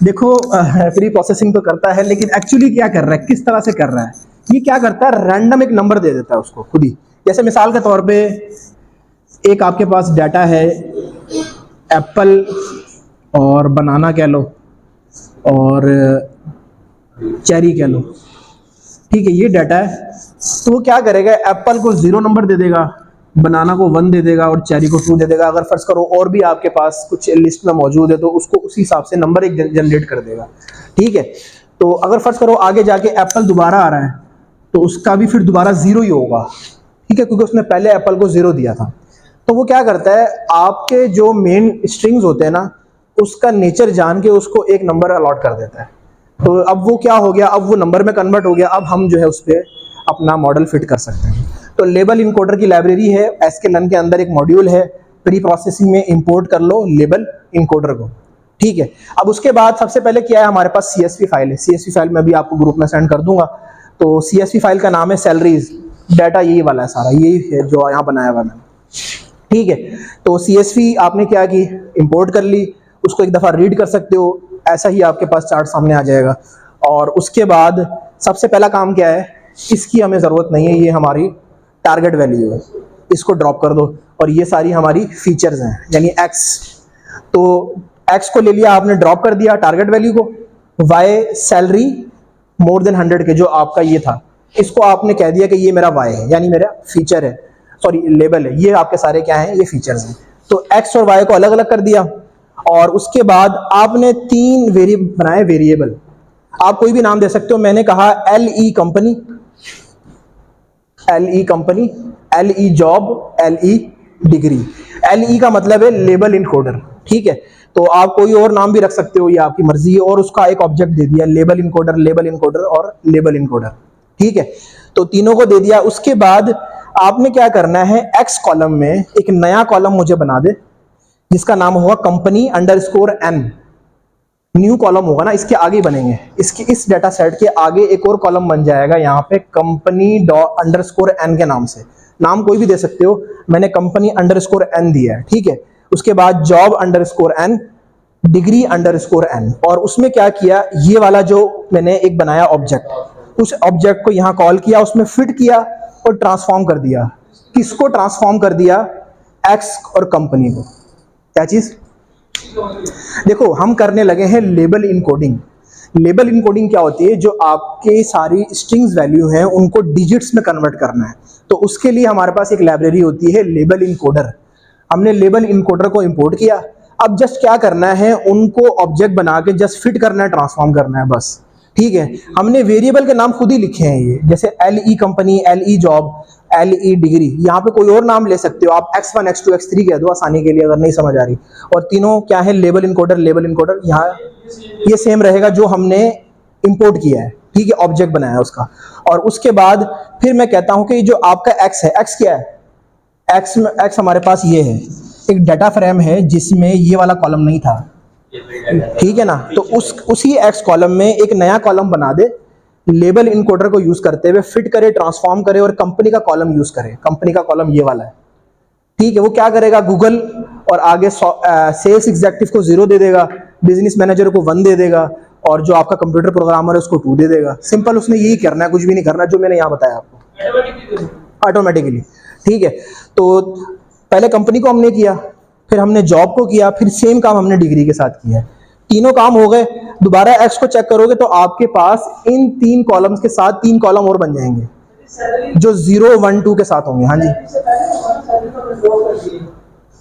देखो प्री प्रोसेसिंग तो करता है, लेकिन एक्चुअली क्या कर रहा है, किस तरह से कर रहा है, ये क्या करता है, रैंडम एक नंबर दे देता है उसको खुद ही। जैसे मिसाल के तौर पे एक आपके पास डाटा है एप्पल और बनाना कह लो और चेरी कह लो। ठीक है, ये डाटा है। तो वो क्या करेगा, एप्पल को 0 नंबर दे देगा, बनाना को 1 दे देगा और चेरी को 2 दे देगा। अगर फर्ज करो और भी आपके पास कुछ लिस्ट में मौजूद है तो उसको उसी हिसाब से नंबर एक जनरेट कर देगा। ठीक है, तो अगर फर्ज करो आगे जाके एप्पल दोबारा आ रहा है तो उसका भी फिर दोबारा 0 ही होगा। ठीक है, क्योंकि उसने पहले एप्पल को 0 दिया था। तो वो क्या करता है, आपके जो मेन स्ट्रिंग्स होते हैं ना, उसका नेचर जान के उसको एक नंबर अलॉट कर देता है। तो अब वो क्या हो गया, अब वो नंबर में कन्वर्ट हो गया। अब हम जो है उस पर अपना मॉडल फिट कर सकते हैं। तो लेबल इनकोडर की लाइब्रेरी है, sklearn के अंदर एक मॉड्यूल है, प्री प्रोसेसिंग में इंपोर्ट कर लो लेबल इनकोडर को। ठीक है, अब उसके बाद सबसे पहले क्या है, हमारे पास CSV फाइल है। CSV फाइल मैं भी आपको ग्रुप में सेंड कर दूंगा। तो CSV फाइल का नाम है सैलरीज। डाटा यही वाला है सारा, यही है जो यहाँ बनाया हुआ मैंने। ठीक है, तो CSV आपने क्या की, इंपोर्ट कर ली, उसको एक दफ़ा रीड कर सकते हो, ऐसा ही आपके पास चार्ट सामने आ जाएगा। और उसके बाद सबसे पहला काम क्या है, इसकी हमें ज़रूरत नहीं है, ये हमारी टारगेट वैल्यू है, इसको ड्रॉप कर दो। और ये सारी हमारी फीचर्स हैं, यानी x। तो x को ले लिया आपने, ड्रॉप कर दिया टारगेट वैल्यू को। y सैलरी मोर देन 100 के, जो आपका ये था, इसको आपने कह दिया कि ये मेरा y है, यानी मेरा फीचर है, सॉरी लेबल है। ये आपके सारे क्या हैं, ये फीचर्स हैं। तो x और y को अलग अलग कर दिया। और उसके बाद आपने 3 बनाए वेरिएबल। आप कोई भी नाम दे सकते हो। मैंने कहा LE company, LE company, LE job, LE degree. LE का मतलब है लेबल इनकोडर। ठीक है, तो आप कोई और नाम भी रख सकते हो, ये आपकी मर्जी है। और उसका एक ऑब्जेक्ट दे दिया लेबल इनकोडर, लेबल इनकोडर और लेबल इनकोडर। ठीक है, तो तीनों को दे दिया। उसके बाद आपने क्या करना है, एक्स कॉलम में एक नया कॉलम मुझे बना दे जिसका नाम होगा company underscore N. New column होगा ना, इसके आगे बनेंगे, इसके इस डाटा सेट के आगे एक और कॉलम बन जाएगा यहाँ पे कंपनी अंडरस्कोर एन के नाम से। नाम कोई भी दे सकते हो, मैंने कंपनी अंडरस्कोर एन दिया है, ठीक है। उसके बाद job underscore N, degree underscore N, और उसमें क्या किया, ये वाला जो मैंने एक बनाया ऑब्जेक्ट, उस ऑब्जेक्ट को यहाँ कॉल किया, उसमें फिट किया और ट्रांसफॉर्म कर दिया। किसको ट्रांसफॉर्म कर दिया, एक्स और कंपनी को। क्या चीज, देखो हम करने लगे हैं लेबल इनकोडिंग। लेबल इनकोडिंग क्या होती है, जो आपके सारी स्ट्रिंग्स वैल्यू हैं उनको डिजिट्स में कन्वर्ट करना है, तो उसके लिए हमारे पास एक लाइब्रेरी होती है लेबल इनकोडर। हमने लेबल इनकोडर को इंपोर्ट किया। अब जस्ट क्या करना है, उनको ऑब्जेक्ट बना के जस्ट फिट करना है, ट्रांसफॉर्म करना है बस, ठीक है। हमने वेरिएबल के नाम खुद ही लिखे हैं ये, जैसे LE company, LE job, LE degree. यहाँ पे कोई और नाम ले सकते हो आप, X1 X2 X3 कह दो आसानी के लिए अगर नहीं समझ आ रही। और तीनों क्या है, लेबल इनकोडर। लेबल इनकोडर यहाँ ये सेम रहेगा जो हमने इंपोर्ट किया है, ठीक है, ऑब्जेक्ट बनाया है उसका। और उसके बाद फिर मैं कहता हूं कि जो आपका X है, X क्या है, X हमारे पास ये है, एक डाटा फ्रेम है जिसमें ये वाला कॉलम नहीं था, ठीक है ना। तो उसी X कॉलम में एक नया कॉलम बना दे, लेबल इनकोडर को यूज करते हुए फिट करे, ट्रांसफॉर्म करे और कंपनी का कॉलम यूज करे। कंपनी का कॉलम ये वाला है, ठीक है। वो क्या करेगा, गूगल और आगे सेल्स एग्जीक्यूटिव को 0 दे देगा, बिजनेस मैनेजर को 1 दे देगा, और जो आपका कंप्यूटर प्रोग्रामर है उसको 2 दे देगा। सिंपल, उसने यही करना है, कुछ भी नहीं करना, जो मैंने यहाँ बताया आपको ऑटोमेटिकली, ठीक है। तो पहले कंपनी को हमने किया, फिर हमने जॉब को किया, फिर सेम काम हमने डिग्री के साथ किया। तीनों काम हो गए। दोबारा एक्स को चेक करोगे तो आपके पास इन 3 कॉलम्स के साथ 3 कॉलम और बन जाएंगे जो 0, 1, 2 के साथ होंगे। हाँ जी,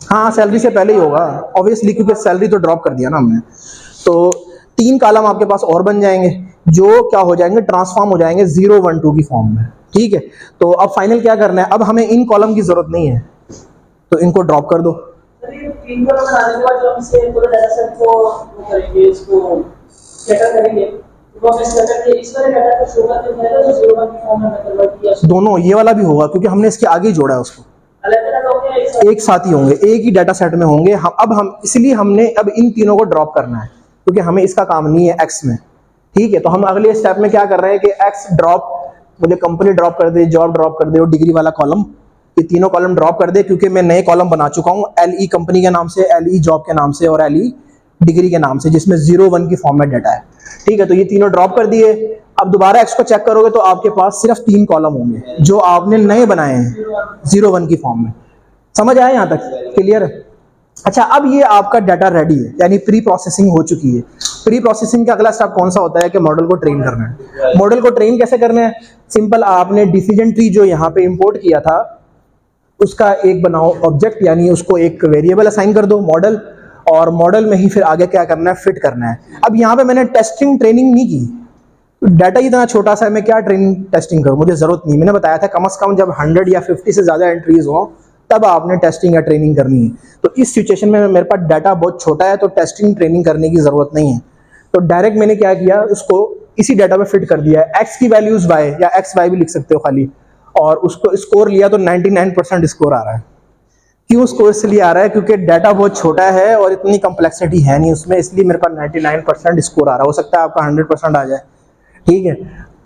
हाँ सैलरी से पहले ही होगा ऑब्वियसली, क्योंकि सैलरी तो ड्रॉप कर दिया ना हमने। तो 3 कॉलम आपके पास और बन जाएंगे जो क्या हो जाएंगे, ट्रांसफॉर्म हो जाएंगे 0, 1, 2 की फॉर्म में, ठीक है। तो अब फाइनल क्या करना है, अब हमें इन कॉलम की जरूरत नहीं है तो इनको ड्रॉप कर दो। तीन को बनाने के बाद जो हम इसे पूरा डाटा सेट को वो करेंगे, इसको सेटअप करेंगे, तो हम इस सेटअप के इस वाले डाटा को शो करते हैं तो 0 1 की फॉर्म में कन्वर्ट किया। दोनों, ये वाला भी होगा क्योंकि हमने इसके आगे ही जोड़ा है उसको। अलग-अलग होंगे, एक साथ ही होंगे, एक ही डाटा सेट में होंगे। हम इसलिए हमने अब इन तीनों को ड्रॉप करना है क्योंकि हमें इसका काम नहीं है एक्स में, ठीक है। तो हम अगले स्टेप में क्या कर रहे हैं कि एक्स ड्रॉप, मुझे कंपनी ड्रॉप कर दे, जॉब ड्रॉप कर दे और डिग्री वाला कॉलम, ये तीनों कॉलम ड्रॉप कर दे क्योंकि मैं नए कॉलम बना चुका हूँ LE कंपनी के नाम से, LE जॉब के नाम से और LE डिग्री के नाम से, जिसमें 0, 1 की फॉर्म में डाटा है, ठीक है। तो ये तीनों ड्रॉप कर दिए। अब दोबारा एक्स को चेक करोगे तो आपके पास सिर्फ 3 कॉलम होंगे जो आपने नए बनाए हैं 0, 1 की फॉर्म में। समझ आया यहाँ तक, क्लियर है? अच्छा, अब ये आपका डाटा रेडी है, यानी प्री प्रोसेसिंग हो चुकी है। प्री प्रोसेसिंग का अगला स्टेप कौन सा होता है कि मॉडल को ट्रेन करना है। मॉडल को ट्रेन कैसे करना है, सिंपल, आपने डिसीजन ट्री जो यहाँ पे इंपोर्ट किया था उसका एक बनाओ ऑब्जेक्ट, यानी उसको एक वेरिएबल असाइन कर दो मॉडल, और मॉडल में ही फिर आगे क्या करना है, फिट करना है। अब यहाँ पे मैंने टेस्टिंग ट्रेनिंग नहीं की, डाटा इतना छोटा सा है, मैं क्या ट्रेनिंग टेस्टिंग करूँ, मुझे जरूरत नहीं। मैंने बताया था कम से कम जब 100 या 50 से ज्यादा एंट्रीज हो तब आपने टेस्टिंग या ट्रेनिंग करनी है। तो इस सिचुएशन में मेरे पास डाटा बहुत छोटा है तो टेस्टिंग ट्रेनिंग करने की जरूरत नहीं है। तो डायरेक्ट मैंने क्या किया, उसको इसी डाटा में फिट कर दिया है। एक्स की वैल्यूज वाई या एक्स वाई भी लिख सकते हो खाली, और उसको स्कोर लिया तो 99% स्कोर आ रहा है। क्यों स्कोर इसलिए आ रहा है, क्योंकि डाटा बहुत छोटा है और इतनी कम्प्लेक्सिटी है नहीं उसमें, इसलिए मेरे पास 99% स्कोर आ रहा है। हो सकता है आपका 100% आ जाए, ठीक है।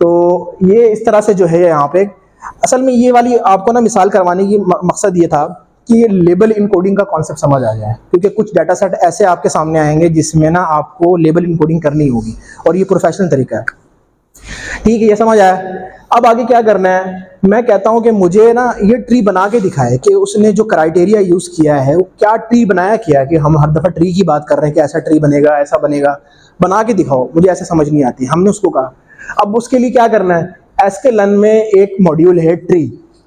तो ये इस तरह से जो है यहाँ पे, असल में ये वाली आपको ना मिसाल करवाने की मकसद ये था कि ये लेबल इनकोडिंग का कॉन्सेप्ट समझ आ जाए, क्योंकि कुछ डाटा सेट ऐसे आपके सामने आएंगे जिसमें ना आपको लेबल इनकोडिंग करनी होगी और ये प्रोफेशनल तरीका है, ठीक है। ये समझ आया? अब आगे क्या करना है, मैं कहता हूं कि मुझे ना ये ट्री बना के दिखाए कि उसने जो क्राइटेरिया यूज किया है वो क्या ट्री बनाया किया है, कि हम हर दफा ट्री की बात कर रहे हैं कि ऐसा ट्री बनेगा, ऐसा बनेगा, बना के दिखाओ, मुझे ऐसे समझ नहीं आती। हमने उसको कहा अब उसके लिए क्या करना है, sklearn में एक मॉड्यूल है ट्री,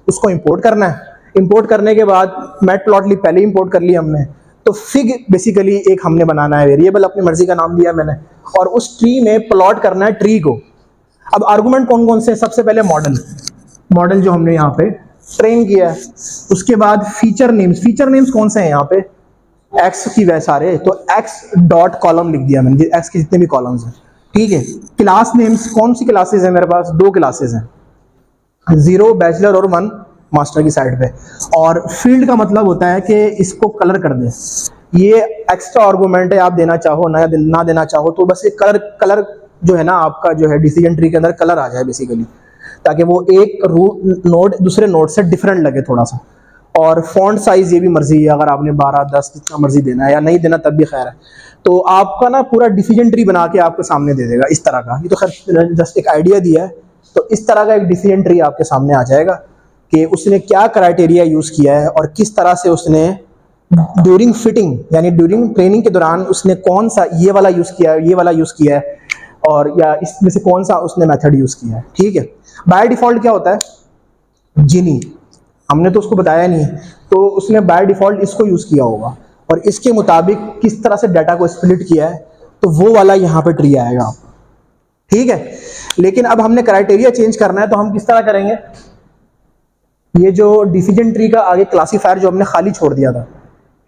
उसको इंपोर्ट करना है। इंपोर्ट करने के बाद मैटप्लॉटली पहले इंपोर्ट कर लिया हमने, तो फिग बेसिकली एक हमने बनाना है वेरिएबल, अपनी मर्जी का नाम दिया मैंने, और उस ट्री में प्लॉट करना है ट्री को। अब आर्गुमेंट कौन कौन से, सबसे पहले मॉडल जो हमने यहाँ पे ट्रेन किया है, उसके बाद फीचर नेम्स कौन से हैं यहाँ पे, एक्स की वह सारे, तो एक्स डॉट कॉलम लिख दिया मैंने, एक्स के जितने भी कॉलम्स हैं, ठीक है। क्लास नेम्स, कौन सी क्लासेस हैं मेरे पास, 2 क्लासेस हैं, 0 बैचलर और 1 मास्टर की साइड पे। और फील्ड का मतलब होता है कि इसको कलर कर दें, ये एक्स्ट्रा आर्गूमेंट है, आप देना चाहो ना देना चाहो, तो बस ये कलर जो है ना आपका जो है डिसीजन ट्री के अंदर कलर आ जाए बेसिकली, ताकि वो एक नोड दूसरे नोड से डिफरेंट लगे थोड़ा सा। और फॉन्ट साइज ये भी मर्जी है, अगर आपने 12, 10 जितना मर्जी देना है या नहीं देना तब भी खैर है। तो आपका ना पूरा डिसीजन ट्री बना के आपके सामने दे देगा इस तरह का। ये तो खैर जस्ट एक आइडिया दिया है। तो इस तरह का एक डिसीजन ट्री आपके सामने आ जाएगा कि उसने क्या क्राइटेरिया यूज़ किया है और किस तरह से उसने ड्यूरिंग फिटिंग यानी ड्यूरिंग ट्रेनिंग के दौरान उसने कौन सा ये वाला यूज़ किया है, ये वाला यूज़ किया है, और या इसमें से कौन सा उसने मेथड यूज़ किया है। ठीक है, बाय डिफ़ॉल्ट क्या होता है, जिनी हमने तो उसको बताया नहीं, तो उसने बाय डिफ़ॉल्ट इसको यूज़ किया होगा और इसके मुताबिक किस तरह से डाटा को स्प्लिट किया है, तो वो वाला यहाँ पे ट्री आएगा। ठीक है, लेकिन अब हमने क्राइटेरिया चेंज करना है, तो हम किस तरह करेंगे, ये जो डिसीजन ट्री का आगे क्लासीफायर जो हमने खाली छोड़ दिया था,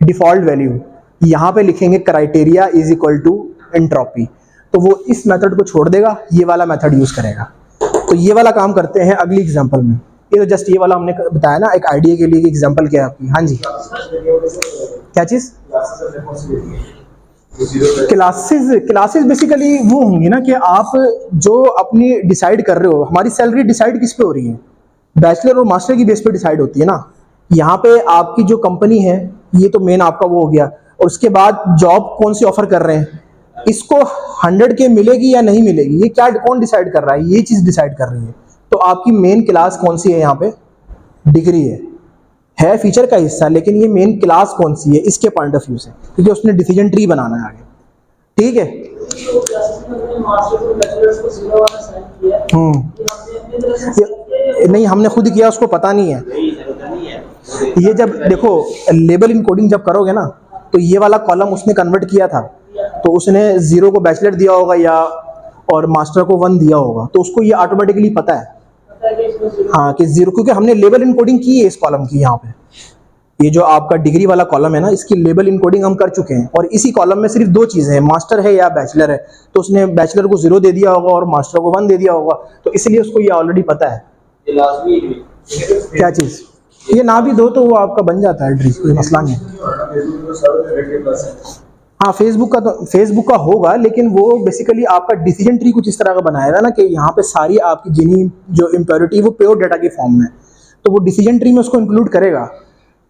डिफ़ॉल्ट वैल्यू, यहाँ पे लिखेंगे criteria is equal to entropy, तो वो इस मेथड को छोड़ देगा, ये वाला मेथड यूज़ करेगा। तो ये वाला काम करते हैं अगली एग्जांपल में। ये तो जस्ट ये वाला हमने बताया ना एक आइडिया के लिए कि एग्जांपल क्या है आपकी। हाँ जी, क्या चीज़, क्लासेस बेसिकली वो होंगी ना कि आप जो अपनी डिसाइड कर रहे हो, हमारी सैलरी डिसाइड किस पे हो रही है, बैचलर और मास्टर की बेस पे डिसाइड होती है ना। यहाँ पे आपकी जो कंपनी है ये तो मेन आपका वो हो गया, और उसके बाद जॉब कौन सी ऑफर कर रहे हैं, इसको 100K मिलेगी या नहीं मिलेगी, ये क्या कौन डिसाइड कर रहा है, ये चीज़ डिसाइड कर रही है। तो आपकी मेन क्लास कौन सी है, यहाँ पे डिग्री है फीचर का हिस्सा, लेकिन ये मेन क्लास कौन सी है इसके पॉइंट ऑफ व्यू से, क्योंकि उसने डिसीजन ट्री बनाना है आगे। ठीक है, नहीं हमने खुद किया, उसको पता नहीं है। ये जब देखो लेबल इनकोडिंग जब करोगे ना, तो ये वाला कॉलम उसने कन्वर्ट किया था, तो उसने 0 को बैचलर दिया होगा या और मास्टर को 1 दिया होगा, तो उसको ये ऑटोमेटिकली पता है हाँ कि 0, क्योंकि हमने लेबल इनकोडिंग की है इस कॉलम की। यहाँ पे ये जो आपका डिग्री वाला कॉलम है ना, इसकी लेबल इनकोडिंग हम कर चुके हैं, और इसी कॉलम में सिर्फ 2 चीज़ें हैं, मास्टर है या बैचलर है, तो उसने बैचलर को 0 दे दिया होगा और मास्टर को 1 दे दिया होगा, तो इसलिए उसको ये ऑलरेडी पता है। क्या चीज़, ये ना भी दो तो वो आपका बन जाता है ट्री, कोई मसला नहीं। हाँ, फेसबुक का होगा, लेकिन वो बेसिकली आपका डिसीजन ट्री कुछ इस तरह का बनाएगा ना कि यहाँ पे सारी आपकी जिनी जो इम्प्योरिटी वो प्योर डाटा की फॉर्म में, तो वो डिसीजन ट्री में उसको इंक्लूड करेगा।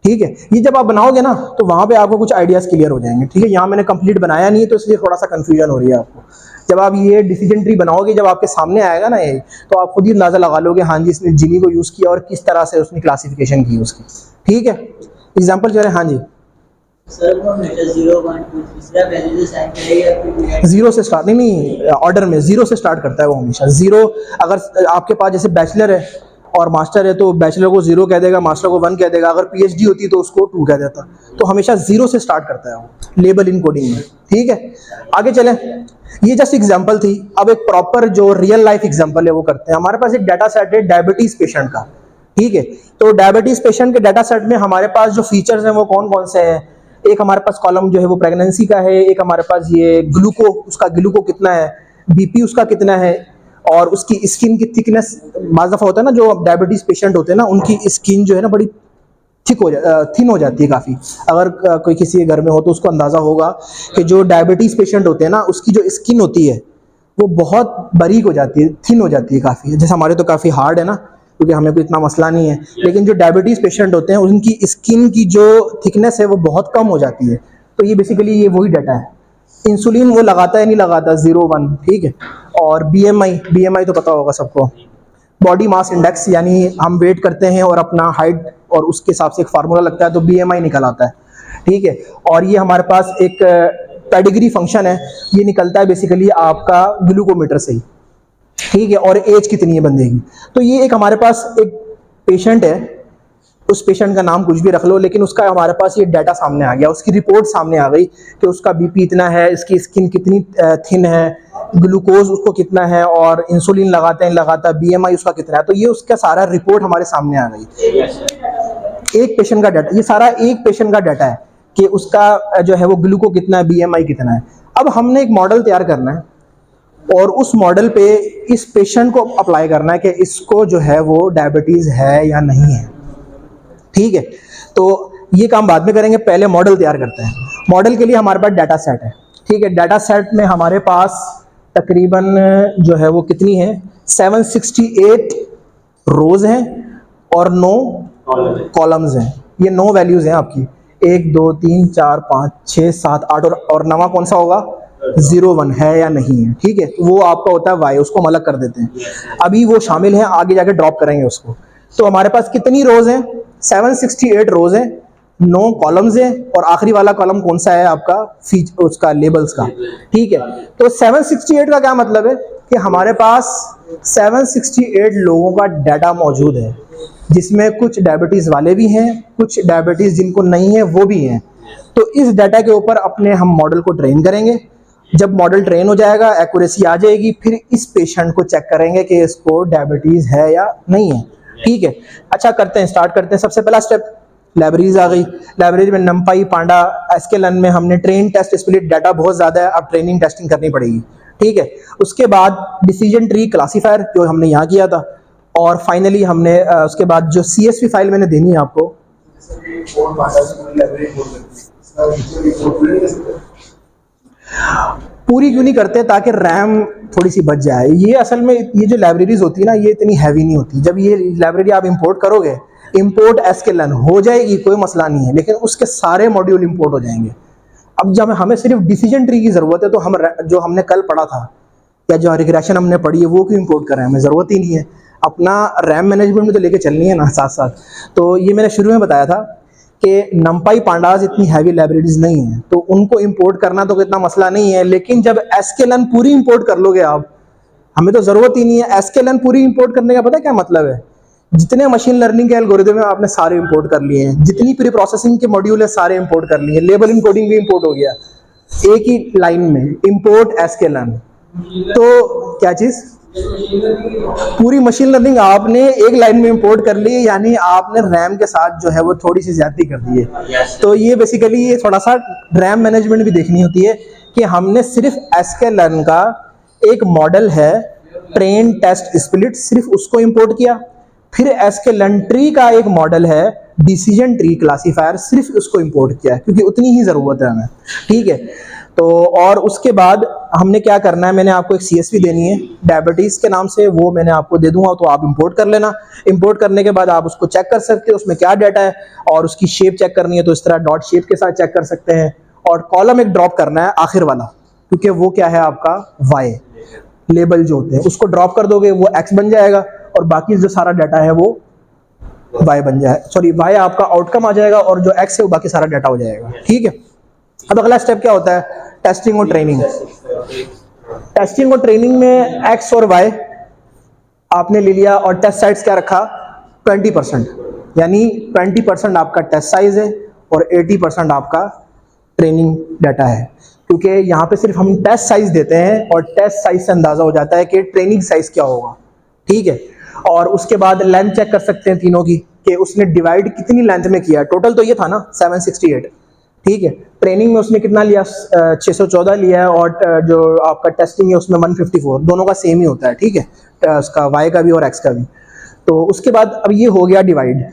ठीक है, ये जब आप बनाओगे ना तो वहाँ पे आपको कुछ आइडियाज़ क्लियर हो जाएंगे। ठीक है, यहाँ मैंने कंप्लीट बनाया नहीं है तो इसलिए थोड़ा सा कन्फ्यूजन हो रही है आपको। जब आप ये डिसीजन ट्री बनाओगे, जब आपके सामने आएगा ना ये, तो आप खुद ही अंदाज़ा लगा लोगे हाँ जी इसने जिनी को यूज़ किया और किस तरह से उसने क्लासिफिकेशन की उसकी। ठीक है, एग्जाम्पल जो है, हाँ जी सर वो हमेशा 0 1 2 तीसरा वैल्यू से साइन करेगा, 0 से स्टार्ट नहीं ऑर्डर में 0 से स्टार्ट करता है वो हमेशा। 0 अगर आपके पास जैसे बैचलर है और मास्टर है, तो बैचलर को 0 कह देगा, मास्टर को 1 कह देगा, अगर पीएचडी होती तो उसको 2 कह देता, तो हमेशा 0 से स्टार्ट करता है वो लेबल इनकोडिंग में। ठीक है, आगे चलें, ये जस्ट एग्जांपल थी। अब एक प्रॉपर जो रियल लाइफ एग्जांपल है वो करते हैं। हमारे पास एक डाटा सेट है डायबिटीज पेशेंट का। ठीक है, तो डायबिटीज पेशेंट के डाटा सेट में हमारे पास जो फीचर्स हैं वो कौन कौन से हैं, एक हमारे पास कॉलम जो है वो प्रेगनेंसी का है, एक हमारे पास ये उसका ग्लूको कितना है, बीपी उसका कितना है, और उसकी स्किन की थिकनेस। बाज़ दफ़ा होता है ना जो डायबिटीज़ पेशेंट होते हैं ना, उनकी स्किन जो है ना बड़ी थिन हो जाती है काफ़ी। अगर कोई किसी के घर में हो तो उसको अंदाज़ा होगा कि जो डायबिटीज़ पेशेंट होते हैं ना, उसकी जो स्किन होती है वो बहुत बारीक हो जाती है, थिन हो जाती है काफ़ी। जैसे हमारे तो काफ़ी हार्ड है ना, क्योंकि हमें कोई इतना मसला नहीं है, लेकिन जो डायबिटीज़ पेशेंट होते हैं उनकी स्किन की जो थिकनेस है वो बहुत कम हो जाती है। तो ये बेसिकली ये वही डाटा है। इंसुलिन वो लगाता है नहीं लगाता, 0 1। ठीक है, और बीएमआई तो पता होगा सबको, बॉडी मास इंडेक्स, यानी हम वेट करते हैं और अपना हाइट और उसके हिसाब से एक फार्मूला लगता है तो बीएमआई निकल आता है। ठीक है, और ये हमारे पास एक पेडिग्री फंक्शन है, ये निकलता है बेसिकली आपका ग्लूकोमीटर से ही। ठीक है, और एज कितनी है बंदे की। तो ये एक हमारे पास एक पेशेंट है, उस पेशेंट का नाम कुछ भी रख लो, लेकिन उसका हमारे पास ये डाटा सामने आ गया, उसकी रिपोर्ट सामने आ गई कि उसका बीपी इतना है, इसकी स्किन कितनी थिन है, ग्लूकोज उसको कितना है, और इंसुलिन लगाता, बीएमआई उसका कितना है। तो ये उसका सारा रिपोर्ट हमारे सामने आ गई। एक पेशेंट का डाटा, ये सारा एक पेशेंट का डाटा है कि उसका जो है वो ग्लूको कितना है, बीएमआई कितना है। अब हमने एक मॉडल तैयार करना है, और उस मॉडल पे इस पेशेंट को अप्लाई करना है कि इसको जो है वो डायबिटीज़ है या नहीं है, ठीक है। तो ये काम बाद में करेंगे, पहले मॉडल तैयार करते हैं। मॉडल के लिए हमारे पास डाटा सेट है, ठीक है। डाटा सेट में हमारे पास तकरीबन जो है वो कितनी है, 768 रोज हैं और 9 कॉलम्स हैं। ये 9 वैल्यूज हैं आपकी, 1 2 3 4 5 6 7 8 और नवा कौन सा होगा, 0 1 है या नहीं है, ठीक है। तो वो आपका होता है वाई, उसको हम अलग कर देते हैं। अभी वो शामिल है, आगे जाके ड्रॉप करेंगे उसको। तो हमारे पास कितनी रोज हैं, 768 रोज हैं, 9 कॉलम्स हैं और आखिरी वाला कॉलम कौन सा है आपका, उसका लेबल्स का, ठीक है। तो 768 का क्या मतलब है कि हमारे पास 768 लोगों का डाटा मौजूद है, जिसमें कुछ डायबिटीज़ वाले भी हैं, कुछ डायबिटीज़ जिनको नहीं है वो भी हैं। तो इस डाटा के ऊपर अपने हम मॉडल को ट्रेन करेंगे। जब मॉडल ट्रेन हो जाएगा, एक्यूरेसी आ जाएगी, फिर इस पेशेंट को चेक करेंगे कि इसको डायबिटीज़ है या नहीं है, ठीक है। अच्छा, करते हैं, स्टार्ट करते हैं। सबसे पहला स्टेप, लाइब्रेरीज आ गई। लाइब्रेरी में नंपाई, पांडा, एसकेलन में हमने ट्रेन टेस्ट स्प्लिट, डाटा बहुत ज़्यादा है, अब ट्रेनिंग टेस्टिंग करनी पड़ेगी, ठीक है। उसके बाद डिसीजन ट्री क्लासीफायर जो हमने यहाँ किया था, और फाइनली हमने उसके बाद जो CSV फाइल मैंने देनी है आपको, पूरी क्यों नहीं करते, ताकि रैम थोड़ी सी बच जाए। ये असल में ये जो लाइब्रेरीज होती है ना, ये इतनी हैवी नहीं होती। जब ये लाइब्रेरी आप इंपोर्ट करोगे, इंपोर्ट एसकेलन हो जाएगी, कोई मसला नहीं है, लेकिन उसके सारे मॉड्यूल इंपोर्ट हो जाएंगे। अब जब हमें सिर्फ डिसीजन ट्री की ज़रूरत है, तो हम जो हमने कल पढ़ा था या जो रिग्रेशन हमने पढ़ी है वो क्यों इंपोर्ट कर रहे हैं, हमें ज़रूरत ही नहीं है। अपना रैम मैनेजमेंट में तो लेके चलनी है ना साथ साथ। तो ये मैंने शुरू में बताया था कि नंपाई पांडास इतनी हैवी लाइब्रेरीज नहीं है, तो उनको इंपोर्ट करना तो इतना मसला नहीं है। लेकिन जब एसकेलन पूरी इंपोर्ट कर लोगे आप, हमें तो ज़रूरत ही नहीं है। एसकेलन पूरी इंपोर्ट करने का पता है क्या मतलब है, जितने मशीन लर्निंग के एल्गोरिथम है आपने सारे इंपोर्ट कर लिए हैं, जितनी प्री प्रोसेसिंग के मॉड्यूल है सारे इंपोर्ट कर लिए, लेबल इनकोडिंग भी इंपोर्ट हो गया एक ही लाइन में, इंपोर्ट एसकेलन। तो क्या चीज़, पूरी मशीन लर्निंग आपने एक लाइन में इंपोर्ट कर ली, यानी आपने रैम के साथ जो है वो थोड़ी सी ज्यादती कर दी है। तो ये बेसिकली ये थोड़ा सा रैम मैनेजमेंट भी देखनी होती है कि हमने सिर्फ एसकेलन का एक मॉडल है ट्रेन टेस्ट स्प्लिट, सिर्फ उसको इंपोर्ट किया। फिर एसकेलन ट्री का एक मॉडल है डिसीजन ट्री क्लासीफायर, सिर्फ उसको इंपोर्ट किया क्योंकि उतनी ही ज़रूरत है हमें, ठीक है। तो और उसके बाद हमने क्या करना है, मैंने आपको एक CSV देनी है डायबिटीज़ के नाम से, वो मैंने आपको दे दूंगा, तो आप इंपोर्ट कर लेना। इंपोर्ट करने के बाद आप उसको चेक कर सकते हो उसमें क्या डाटा है, और उसकी शेप चेक करनी है तो इस तरह डॉट शेप के साथ चेक कर सकते हैं। और कॉलम एक ड्रॉप करना है आखिर वाला, क्योंकि वो क्या है आपका वाई, लेबल जो होते हैं उसको ड्रॉप कर दोगे वो X बन जाएगा, और बाकी जो सारा डाटा है वो वाई बन जाए, सॉरी वाई आपका आउटकम आ जाएगा, और जो X है वो बाकी सारा डाटा हो जाएगा, ठीक है। अब अगला स्टेप क्या होता है, टेस्टिंग और ट्रेनिंग। टेस्टिंग और ट्रेनिंग में X और Y आपने ले लिया, और टेस्ट साइज क्या रखा, 20%, यानी 20% आपका टेस्ट साइज है और 80% आपका ट्रेनिंग डाटा है, क्योंकि यहाँ पे सिर्फ हम टेस्ट साइज देते हैं और टेस्ट साइज से अंदाजा हो जाता है कि ट्रेनिंग साइज क्या होगा, ठीक है। और उसके बाद लेंथ चेक कर सकते हैं तीनों की कि उसने डिवाइड कितनी लेंथ में किया। टोटल तो ये था ना 768, ठीक है। ट्रेनिंग में उसने कितना लिया, 614 लिया है, और जो आपका टेस्टिंग है उसमें 154, दोनों का सेम ही होता है, ठीक है, उसका वाई का भी और X का भी। तो उसके बाद अब ये हो गया डिवाइड।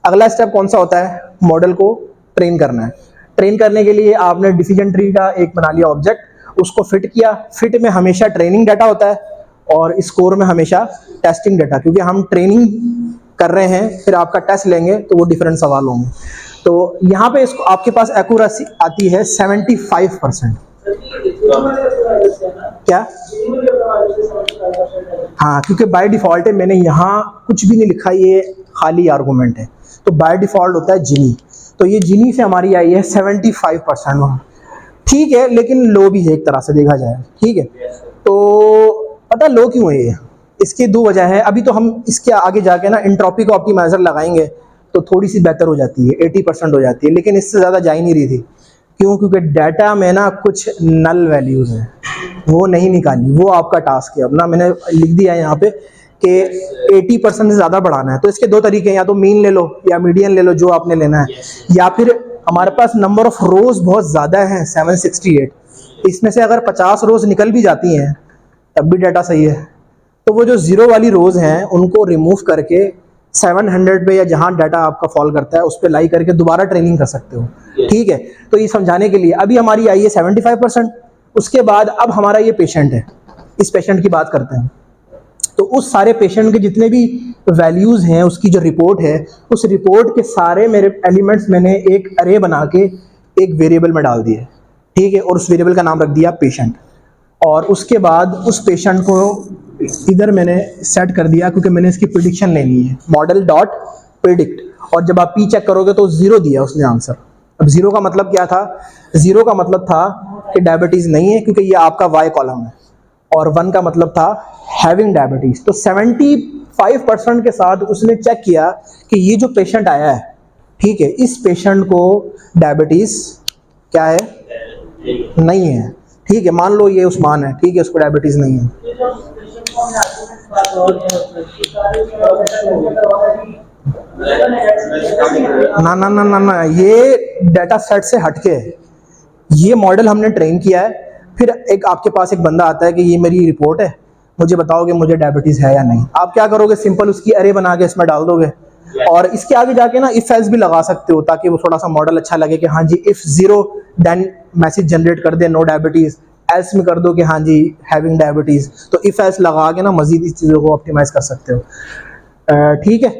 अगला स्टेप कौन सा होता है, मॉडल को ट्रेन करना है। ट्रेन करने के लिए आपने डिसीजन ट्री का एक बना लिया ऑब्जेक्ट, उसको फिट किया। फिट में हमेशा ट्रेनिंग डाटा होता है और स्कोर में हमेशा टेस्टिंग डाटा, क्योंकि हम ट्रेनिंग कर रहे हैं फिर आपका टेस्ट लेंगे तो वो डिफरेंट सवाल होंगे। तो यहाँ पे इसको आपके पास एक्यूरेसी आती है 75%। क्या, हाँ, क्योंकि बाय डिफॉल्ट है, मैंने यहाँ कुछ भी नहीं लिखा, ये खाली आर्गूमेंट है, तो बाय डिफॉल्ट होता है जिनी। तो ये जिनी से हमारी आई है 75%, ठीक है, लेकिन लो भी है एक तरह से देखा जाए, ठीक है। तो पता लो क्यों है ये, इसकी 2 वजह है। अभी तो हम इसके आगे जाके ना इंट्रोपी का ऑप्टिमाइजर लगाएंगे तो थोड़ी सी बेहतर हो जाती है, 80% हो जाती है, लेकिन इससे ज़्यादा जा ही नहीं रही थी। क्यों, क्योंकि डाटा में ना कुछ नल वैल्यूज़ हैं, वो नहीं निकाली, वो आपका टास्क है। अपना मैंने लिख दिया है यहाँ पे कि 80% से ज़्यादा बढ़ाना है। तो इसके 2 तरीके हैं, या तो मीन ले लो या मीडियन ले लो, जो आपने लेना है, या फिर हमारे पास नंबर ऑफ़ रोज़ बहुत ज़्यादा हैं 768, इसमें से अगर 50 रोज़ निकल भी जाती हैं तब भी डाटा सही है। तो वो जो जीरो वाली रोज हैं उनको रिमूव करके 700 पे या जहां डाटा आपका फॉल करता है उस पे लाई करके दोबारा ट्रेनिंग कर सकते हो, ठीक है। तो ये समझाने के लिए अभी हमारी आई है 75%। उसके बाद अब हमारा ये पेशेंट है, इस पेशेंट की बात करते हैं। तो उस सारे पेशेंट के जितने भी वैल्यूज़ हैं, उसकी जो रिपोर्ट है, उस रिपोर्ट के सारे मेरे एलिमेंट्स मैंने एक अरे बना के एक वेरिएबल में डाल दिए, ठीक है। और उस वेरिएबल का नाम रख दिया पेशेंट। और उसके बाद उस पेशेंट को इधर मैंने सेट कर दिया क्योंकि मैंने इसकी प्रिडिक्शन लेनी है, मॉडल डॉट प्रिडिक्ट। और जब आप पी चेक करोगे तो 0 दिया उसने आंसर। अब 0 का मतलब क्या था? 0 का मतलब था कि डायबिटीज़ नहीं है क्योंकि ये आपका वाई कॉलम है, और 1 का मतलब था हैविंग डायबिटीज़। तो 75% के साथ उसने चेक किया कि ये जो पेशेंट आया है, ठीक है, इस पेशेंट को डायबिटीज़ क्या है? नहीं है, ठीक है। मान लो ये उस्मान है, ठीक है, उसको डायबिटीज़ नहीं है। ना ना ना ना ना, ये डाटा सेट से हटके है। ये मॉडल हमने ट्रेन किया है। फिर एक आपके पास एक बंदा आता है कि ये मेरी रिपोर्ट है, मुझे बताओ कि मुझे डायबिटीज़ है या नहीं। आप क्या करोगे? सिंपल उसकी अरे बना के इसमें डाल दोगे, और इसके आगे जाके ना इफ एल्स भी लगा सकते हो ताकि वो थोड़ा सा मॉडल अच्छा लगे कि हाँ जी इफ 0 देन मैसेज जनरेट कर दे नो डायबिटीज़, एल्स में कर दो कि हाँ जी हैविंग डायबिटीज़। तो इफ एल्स लगा के ना मजीद इस चीज़ों को ऑप्टिमाइज़ कर सकते हो, ठीक है।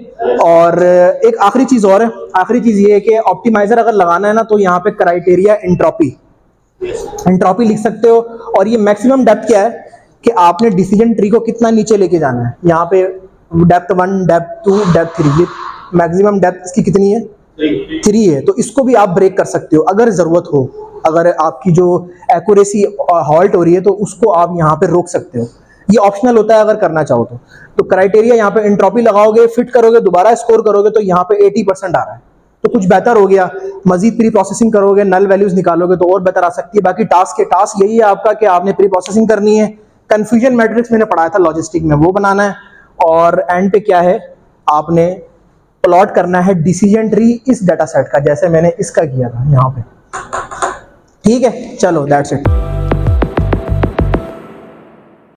और एक आखिरी चीज़ और है, आखिरी चीज़ ये है कि ऑप्टिमाइज़र अगर लगाना है ना तो यहाँ पे क्राइटेरिया एंट्रोपी लिख सकते हो। और ये मैक्सिमम डेप्थ क्या है कि आपने डिसीजन ट्री को कितना नीचे लेके जाना है। यहाँ पे डेप्थ 1, डेप्थ 2, डेप्थ 3, ये मैक्सिमम डेप्थ इसकी कितनी है? 3 है। तो इसको भी आप ब्रेक कर सकते हो अगर ज़रूरत हो। अगर आपकी जो एक्यूरेसी हॉल्ट हो रही है तो उसको आप यहाँ पे रोक सकते हो। ये ऑप्शनल होता है अगर करना चाहो तो क्राइटेरिया यहाँ पे एंट्रोपी लगाओगे, फिट करोगे, दोबारा स्कोर करोगे तो यहाँ पे 80% आ रहा है, तो कुछ बेहतर हो गया। मजीद प्री प्रोसेसिंग करोगे, नल वैल्यूज निकालोगे तो और बेहतर आ सकती है। बाकी टास्क यही है आपका कि आपने प्री प्रोसेसिंग करनी है। कंफ्यूजन मैट्रिक्स मैंने पढ़ाया था लॉजिस्टिक में, वो बनाना है। और एंड पे क्या है, आपने प्लॉट करना है डिसीजन ट्री इस डाटा सेट का, जैसे मैंने इसका किया था यहाँ पे, ठीक है। चलो दैट्स इट।